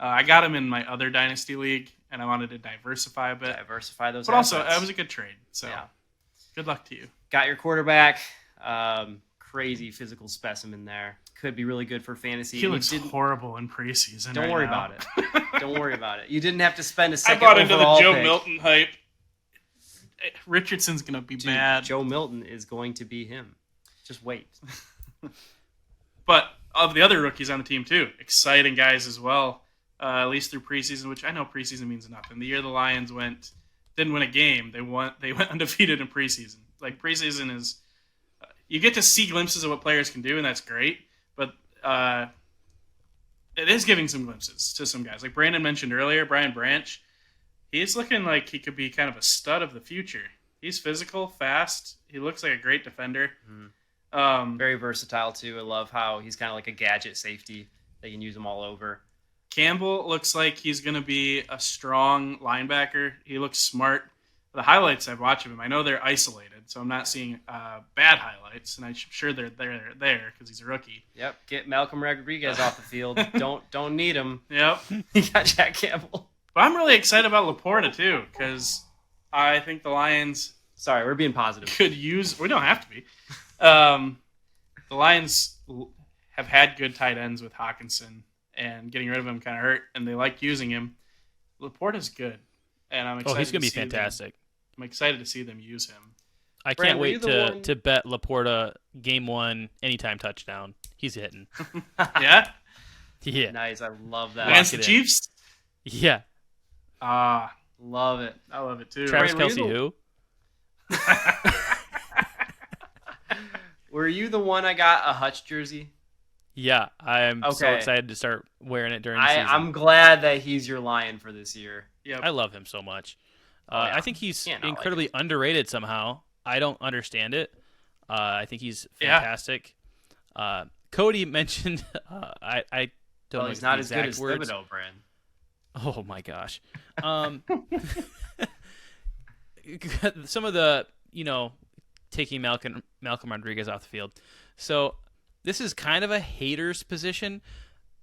I got him in my other dynasty league, and I wanted to diversify a bit. Diversify those But also, assets. it was a good trade. So, Yeah. good luck to you. Got your quarterback. Crazy physical specimen there. Could be really good for fantasy. He You looks didn't- horrible in preseason. Don't right worry now. about it. Don't worry about it. You didn't have to spend a I second bought into the overall Joe pick. Milton hype. Richardson's gonna be Dude, bad. Joe Milton is going to be him. Just wait. But of the other rookies on the team too, exciting guys as well. At least through preseason, which I know preseason means nothing. The year the Lions didn't win a game, they went undefeated in preseason. Like preseason is, you get to see glimpses of what players can do, and that's great. But it is giving some glimpses to some guys. Like Brandon mentioned earlier, Brian Branch. He's looking like he could be kind of a stud of the future. He's physical, fast. He looks like a great defender. Very versatile too. I love how he's kind of like a gadget safety. They can use him all over. Campbell looks like he's going to be a strong linebacker. He looks smart. The highlights I've watched of him, I know they're isolated, so I'm not seeing bad highlights, and I'm sure they're there because he's a rookie. Yep, get Malcolm Rodriguez off the field. Don't need him. Yep. You got Jack Campbell. But I'm really excited about Laporta, too, because I think the Lions Sorry, we're being positive. could use... We don't have to be. The Lions have had good tight ends with Hawkinson, and getting rid of him kind of hurt, and they like using him. Laporta's good, and I'm excited he's going to be see them- fantastic. I'm excited to see them use him. I Brand, can't were you wait the one- to bet Laporta game 1 anytime touchdown. He's hitting. Yeah? Yeah. Nice, I love that. Against the it in. Chiefs? Yeah. Love it. I love it, too. Travis Brand, Kelce, who? Were you the one I got a Hutch jersey? Yeah, I'm so Okay. excited to start wearing it during the season. I'm glad that he's your Lion for this year. Yep. I love him so much. Yeah. I think he's Can't not like incredibly underrated somehow. I don't understand it. I think he's Yeah. fantastic. Cody mentioned, I don't know He's the not as good exact as words. Thibodeau, Brand. Oh my gosh. Some of the, taking Malcolm Rodriguez off the field. So this is kind of a hater's position,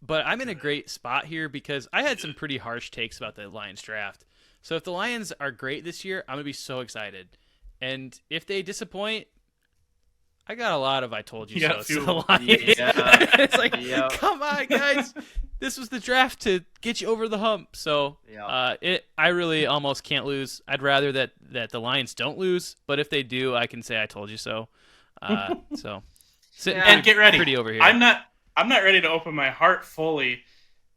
but I'm in a great spot here because I had some pretty harsh takes about the Lions draft. So if the Lions are great this year, I'm going to be so excited. And if they disappoint, I got a lot of I told you You so. got fuel. The Lions. Yeah. It's like, Yep. come on, guys. This was the draft to get you over the hump. So Yep. I really almost can't lose. I'd rather that the Lions don't lose, but if they do, I can say I told you so. So sitting Yeah. And get ready. pretty over here. I'm not ready to open my heart fully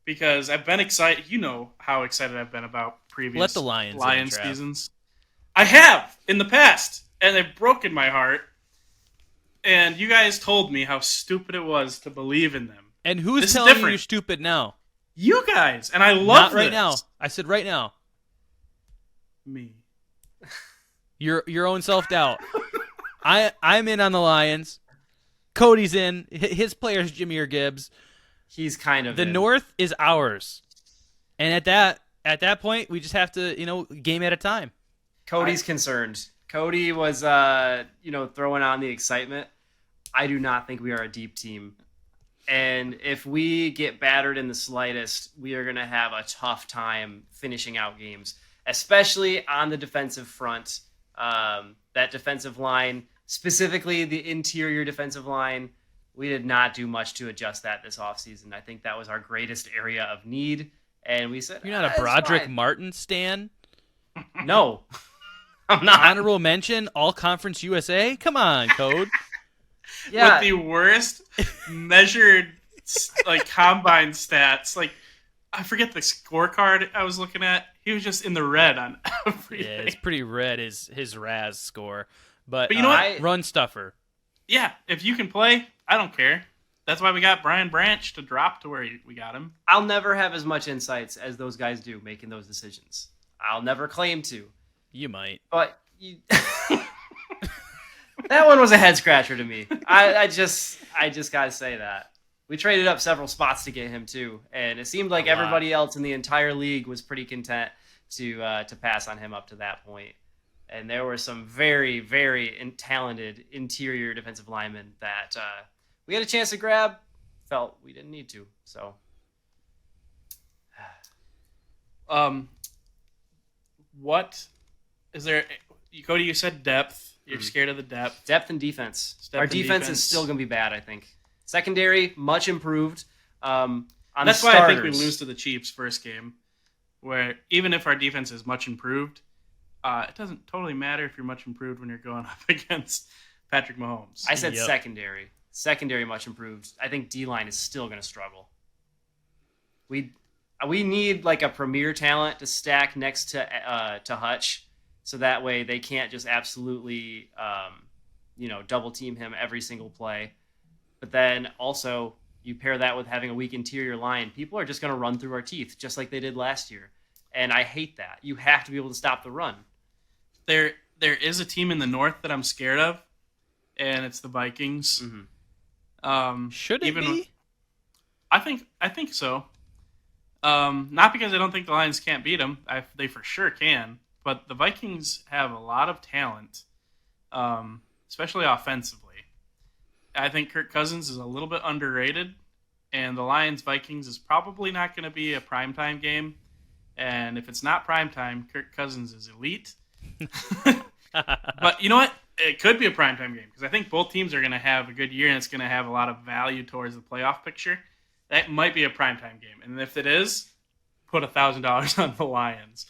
because I've been excited. You know how excited I've been about previous Let the Lions in the draft. seasons. I have in the past, and they've broken my heart. And you guys told me how stupid it was to believe in them. And who's This is telling you different. you're stupid now? You guys, and I love Not right this. now. I said right now. Me. Your own self doubt. I'm in on the Lions. Cody's in. His player's Jameer Gibbs. He's kind of The in. North is ours. And at that point, we just have to, game at a time. Cody's concerned. Cody was, throwing on the excitement. I do not think we are a deep team. And if we get battered in the slightest, we are going to have a tough time finishing out games, especially on the defensive front. That defensive line, specifically the interior defensive line, we did not do much to adjust that this offseason. I think that was our greatest area of need. And we said, You're not a "It's Broderick fine." Martin stan? No, I'm not. Honorable mention, All Conference USA? Come on, Code. Yeah, With the worst measured combine stats. Like, I forget the scorecard I was looking at. He was just in the red on Yeah, everything. it's pretty red, his Raz score. But you know what? Run stuffer. Yeah, if you can play, I don't care. That's why we got Brian Branch to drop to where we got him. I'll never have as much insights as those guys do making those decisions. I'll never claim to. You might. But that one was a head scratcher to me. I just gotta say that. We traded up several spots to get him too, and it seemed like A lot. everybody else in the entire league was pretty content to pass on him up to that point. And there were some very, very talented interior defensive linemen that we had a chance to grab. Felt we didn't need to. So What is there? Cody, you said depth. You're scared of the depth. depth and defense. Depth Our and defense defense. is still going to be bad, I think. Secondary, much improved. On That's the why I think we starters. lose to the Chiefs first game, where even if our defense is much improved, it doesn't totally matter if you're much improved when you're going up against Patrick Mahomes. I said Yep. secondary. Secondary, much improved. I think D-line is still going to struggle. We need like a premier talent to stack next to Hutch, so that way they can't just absolutely double team him every single play. But then also you pair that with having a weak interior line, people are just going to run through our teeth just like they did last year, and I hate that. You have to be able to stop the run. There is a team in the North that I'm scared of, and it's the Vikings. Mhm. Should it even be? I think so. Not because I don't think the Lions can't beat them. They for sure can. But the Vikings have a lot of talent, especially offensively. I think Kirk Cousins is a little bit underrated, and the Lions-Vikings is probably not going to be a primetime game. And if it's not primetime, Kirk Cousins is elite. But you know what? It could be a primetime game because I think both teams are going to have a good year and it's going to have a lot of value towards the playoff picture. That might be a primetime game. And if it is, put $1,000 on the Lions.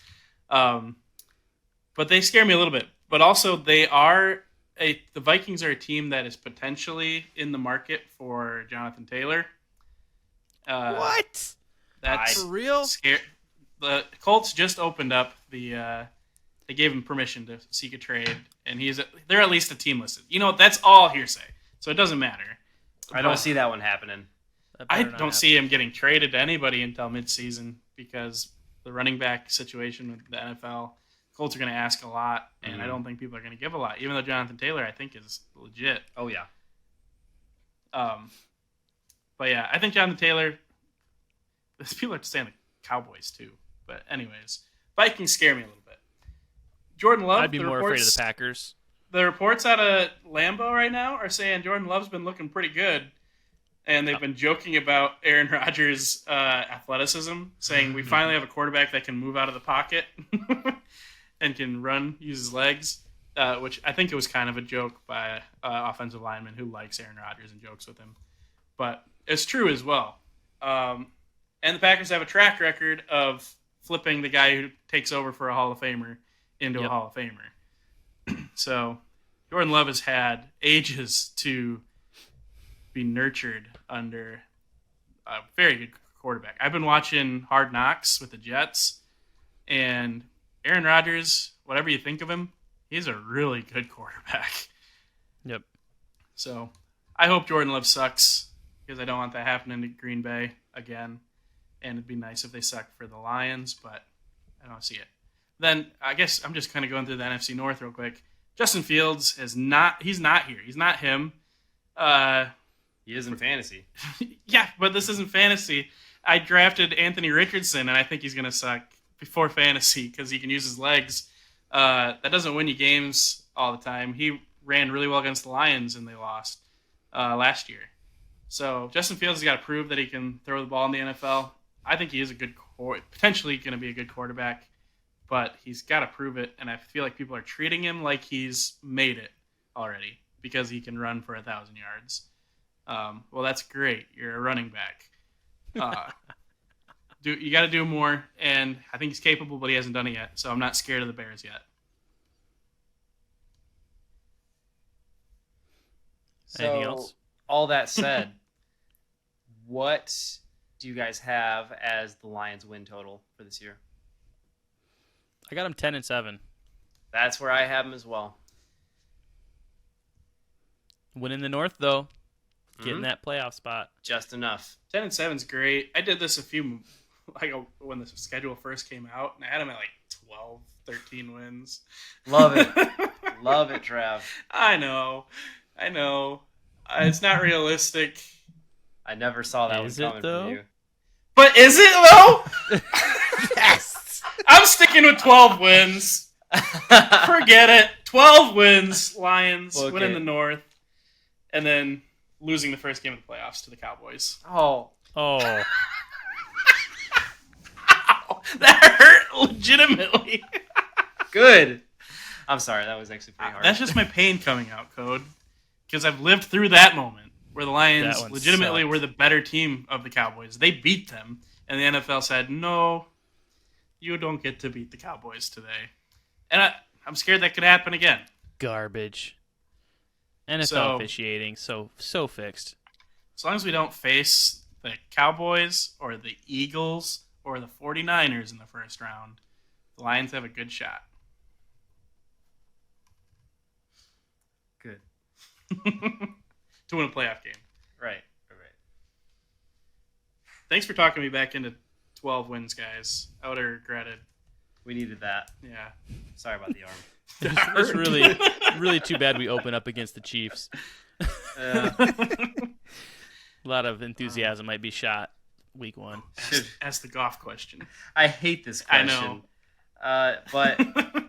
But they scare me a little bit. But also, the Vikings are a team that is potentially in the market for Jonathan Taylor. What? That's For real? The Colts just opened up they gave him permission to seek a trade, and they're at least a team listed. That's all hearsay, so it doesn't matter. I don't see that one happening. I don't see him getting traded to anybody until midseason because the running back situation with the NFL, Colts are going to ask a lot, and I don't think people are going to give a lot, even though Jonathan Taylor, I think, is legit. Oh, yeah. But yeah, I think Jonathan Taylor, people are saying the Cowboys too. But anyways, Vikings scare me a little bit. Jordan Love, I'd be more afraid of the Packers. The reports out of Lambeau right now are saying Jordan Love's been looking pretty good. And they've been joking about Aaron Rodgers' athleticism, saying we finally have a quarterback that can move out of the pocket and can run, use his legs, which I think it was kind of a joke by an offensive lineman who likes Aaron Rodgers and jokes with him. But it's true as well. And the Packers have a track record of flipping the guy who takes over for a Hall of Famer into a Hall of Famer. So Jordan Love has had ages to be nurtured under a very good quarterback. I've been watching Hard Knocks with the Jets, and Aaron Rodgers, whatever you think of him, he's a really good quarterback. Yep. So I hope Jordan Love sucks because I don't want that happening to Green Bay again. And it'd be nice if they suck for the Lions, but I don't see it. Then I guess I'm just kind of going through the NFC North real quick. Justin Fields he's not here. He's not him. He is in fantasy. Yeah, but this isn't fantasy. I drafted Anthony Richardson, and I think he's going to suck before fantasy because he can use his legs. That doesn't win you games all the time. He ran really well against the Lions, and they lost last year. So Justin Fields has got to prove that he can throw the ball in the NFL. I think he is potentially going to be a good quarterback, but he's got to prove it, and I feel like people are treating him like he's made it already because he can run for 1,000 yards. Well, that's great. You're a running back. You got to do more, and I think he's capable, but he hasn't done it yet, so I'm not scared of the Bears yet. Anything else? All that said, what do you guys have as the Lions win total for this year? I got them 10-7. That's where I have them as well. Winning the North, though. Getting that playoff spot. Just enough. 10-7's great. I did this when the schedule first came out, and I had them at 12, 13 wins. Love it. Love it, Trav. I know. It's not realistic. I never saw that one coming from you. But is it, though? Yes! I'm sticking with 12 wins. Forget it. 12 wins, Lions, winning the North, and then losing the first game of the playoffs to the Cowboys. Oh. Ow, that hurt legitimately. Good. I'm sorry, that was actually pretty hard. That's just my pain coming out, Code. Because I've lived through that moment where the Lions legitimately were the better team of the Cowboys. They beat them, and the NFL said, no, you don't get to beat the Cowboys today. And I'm scared that could happen again. Garbage. NFL officiating, so fixed. As long as we don't face the Cowboys or the Eagles or the 49ers in the first round, the Lions have a good shot. Good. To win a playoff game. Right. Thanks for talking me back into 12 wins, guys. I would have regretted. We needed that. Yeah. Sorry about the arm. It's really too bad we open up against the Chiefs. A lot of enthusiasm might be shot. week 1. Ask the Goff question. I hate this I question. know. But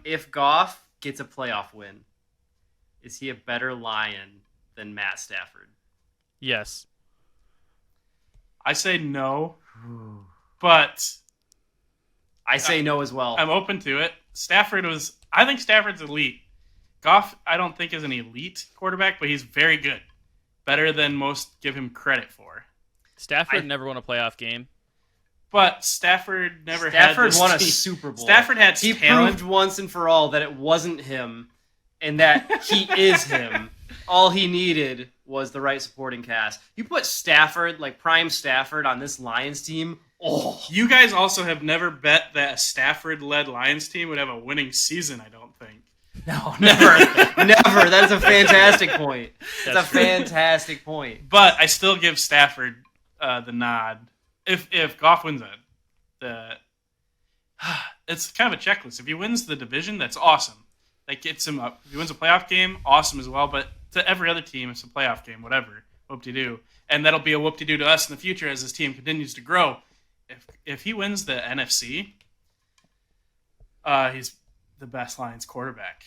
if Goff gets a playoff win, is he a better Lion than Matt Stafford? Yes. I say no, but I say no as well. I'm open to it. I think Stafford's elite. Goff, I don't think is an elite quarterback, but he's very good. Better than most give him credit for. Stafford never won a playoff game. But Stafford never Stafford had won a team. Super Bowl. Stafford had He talent. proved once and for all that it wasn't him and that he is him. All he needed was the right supporting cast. You put Stafford, like prime Stafford, on this Lions team. Oh, You guys also have never bet that a Stafford-led Lions team would have a winning season, I don't think. no, never. Never. That's a fantastic point. That's a fantastic point. But I still give Stafford the nod. If Goff wins it's kind of a checklist. If he wins the division, that's awesome. That gets him up. If he wins a playoff game, awesome as well. But to every other team, it's a playoff game, whatever. Whoop-de-doo. And that'll be a whoop-de-doo to us in the future as this team continues to grow. If he wins the NFC, he's the best Lions quarterback.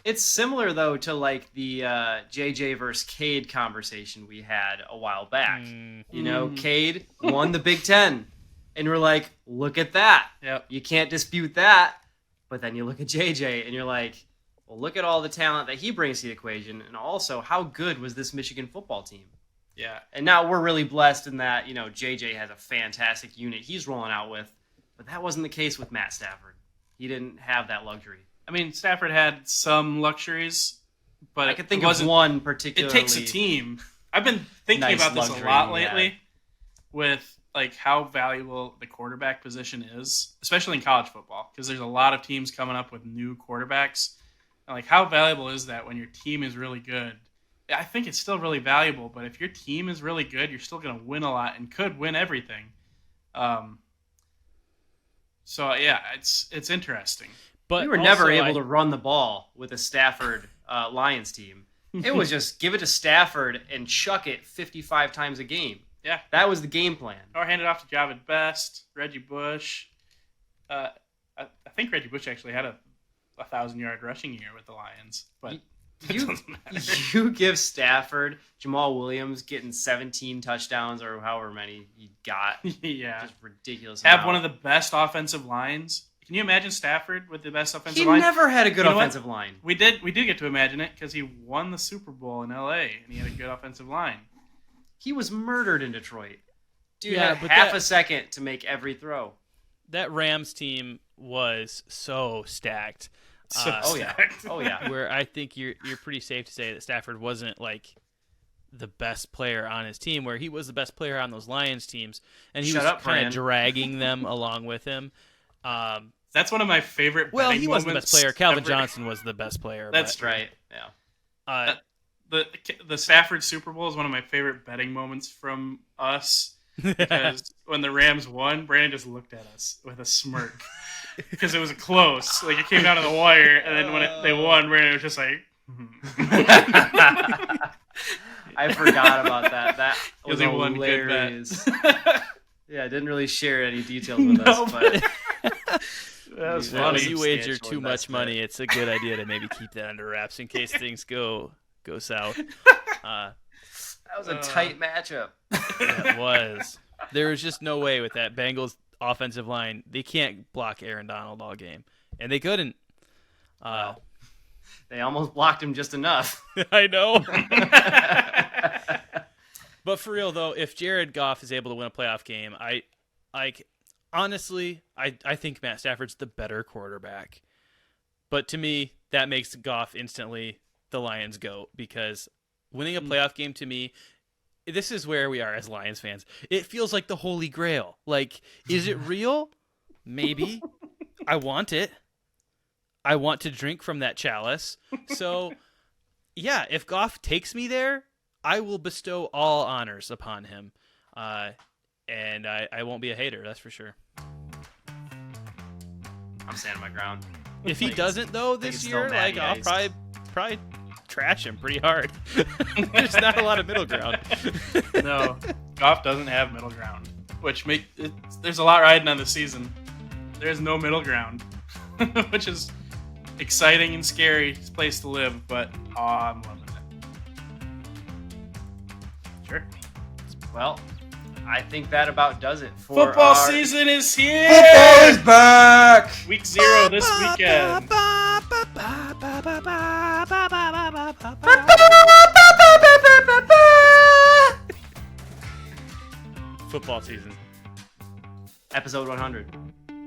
It's similar though to like the JJ versus Cade conversation we had a while back. You know, Cade won the Big Ten, and we're like, look at that. Yep. You can't dispute that. But then you look at JJ, and you're like, well, look at all the talent that he brings to the equation, and also how good was this Michigan football team? Yeah. And now we're really blessed in that, you know, JJ has a fantastic unit he's rolling out with, but that wasn't the case with Matt Stafford. He didn't have that luxury. I mean, Stafford had some luxuries, but I could think it of wasn't one particularly. It takes a team. I've been thinking nice about this a luxury, lot yeah. lately with like how valuable the quarterback position is, especially in college football, because there's a lot of teams coming up with new quarterbacks. And like, how valuable is that when your team is really good? I think it's still really valuable, but if your team is really good, you're still going to win a lot and could win everything. So yeah, it's interesting. But we were never also, able to run the ball with a Stafford Lions team. It was just give it to Stafford and chuck it 55 times a game. Yeah. That was the game plan. Or hand it off to Javid Best, Reggie Bush. I think Reggie Bush actually had a 1,000-yard rushing year with the Lions, but it doesn't matter. You give Stafford, Jamal Williams getting 17 touchdowns or however many he got. Yeah. Just ridiculous. Have one of the best offensive lines. Can you imagine Stafford with the best offensive He line? never had a good You know what? offensive line. We did get to imagine it because he won the Super Bowl in LA and he had a good offensive line. He was murdered in Detroit. Dude Yeah, had but half that- a second to make every throw. that Rams team was so stacked. Oh yeah. stacked. Oh yeah. Where I think you're pretty safe to say that Stafford wasn't like the best player on his team, where he was the best player on those Lions teams, and he Shut was up, kind Fran. of dragging them along with him. That's one of my favorite. Well, betting he wasn't the best moments player. Calvin ever. Johnson was the best player. That's but, Right. Yeah. The Stafford Super Bowl is one of my favorite betting moments from us because when the Rams won, Brandon just looked at us with a smirk because it was close. Like it came down to the wire, and then when they won, Brandon was just like. I forgot about that. That was Because he won good bet. hilarious. Yeah, I didn't really share any details with us, but That was Well, funny. if you wager Substantial too much investment. money, it's a good idea to maybe keep that under wraps in case things go south. that was a tight matchup. It was. There was just no way with that Bengals offensive line. They can't block Aaron Donald all game, and they couldn't. They almost blocked him just enough. I know. But for real though, if Jared Goff is able to win a playoff game, honestly, I think Matt Stafford's the better quarterback. But to me, that makes Goff instantly the Lions GOAT, because winning a playoff game, to me, this is where we are as Lions fans. It feels like the Holy Grail. Like, is it real? Maybe. I want it. I want to drink from that chalice. So, yeah, if Goff takes me there, I will bestow all honors upon him. And I won't be a hater, that's for sure. I'm standing my ground. If he doesn't, though, this it's year, still like, Matty I'll Ice. probably trash him pretty hard. There's not a lot of middle ground. No, Goff doesn't have middle ground. there's a lot riding on the season. There's no middle ground, which is exciting and scary place to live. But I'm loving it. Sure. Well, I think that about does it for Football our... season is here. Football is back. Week 0 this weekend. Football season. Episode 100.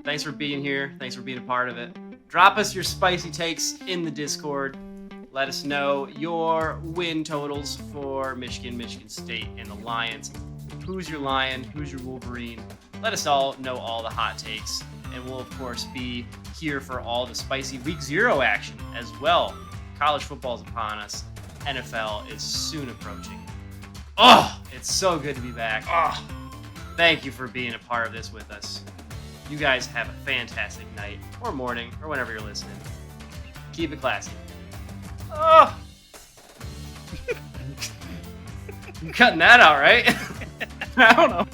Thanks for being here. Thanks for being a part of it. Drop us your spicy takes in the Discord. Let us know your win totals for Michigan, Michigan State, and the Lions. Who's your Lion? Who's your Wolverine? Let us all know all the hot takes. And we'll, of course, be here for all the spicy Week 0 action as well. College football is upon us. NFL is soon approaching. Oh, it's so good to be back. Oh, Thank you for being a part of this with us. You guys have a fantastic night or morning or whenever you're listening. Keep it classy. Oh! You cutting that out, right? I don't know.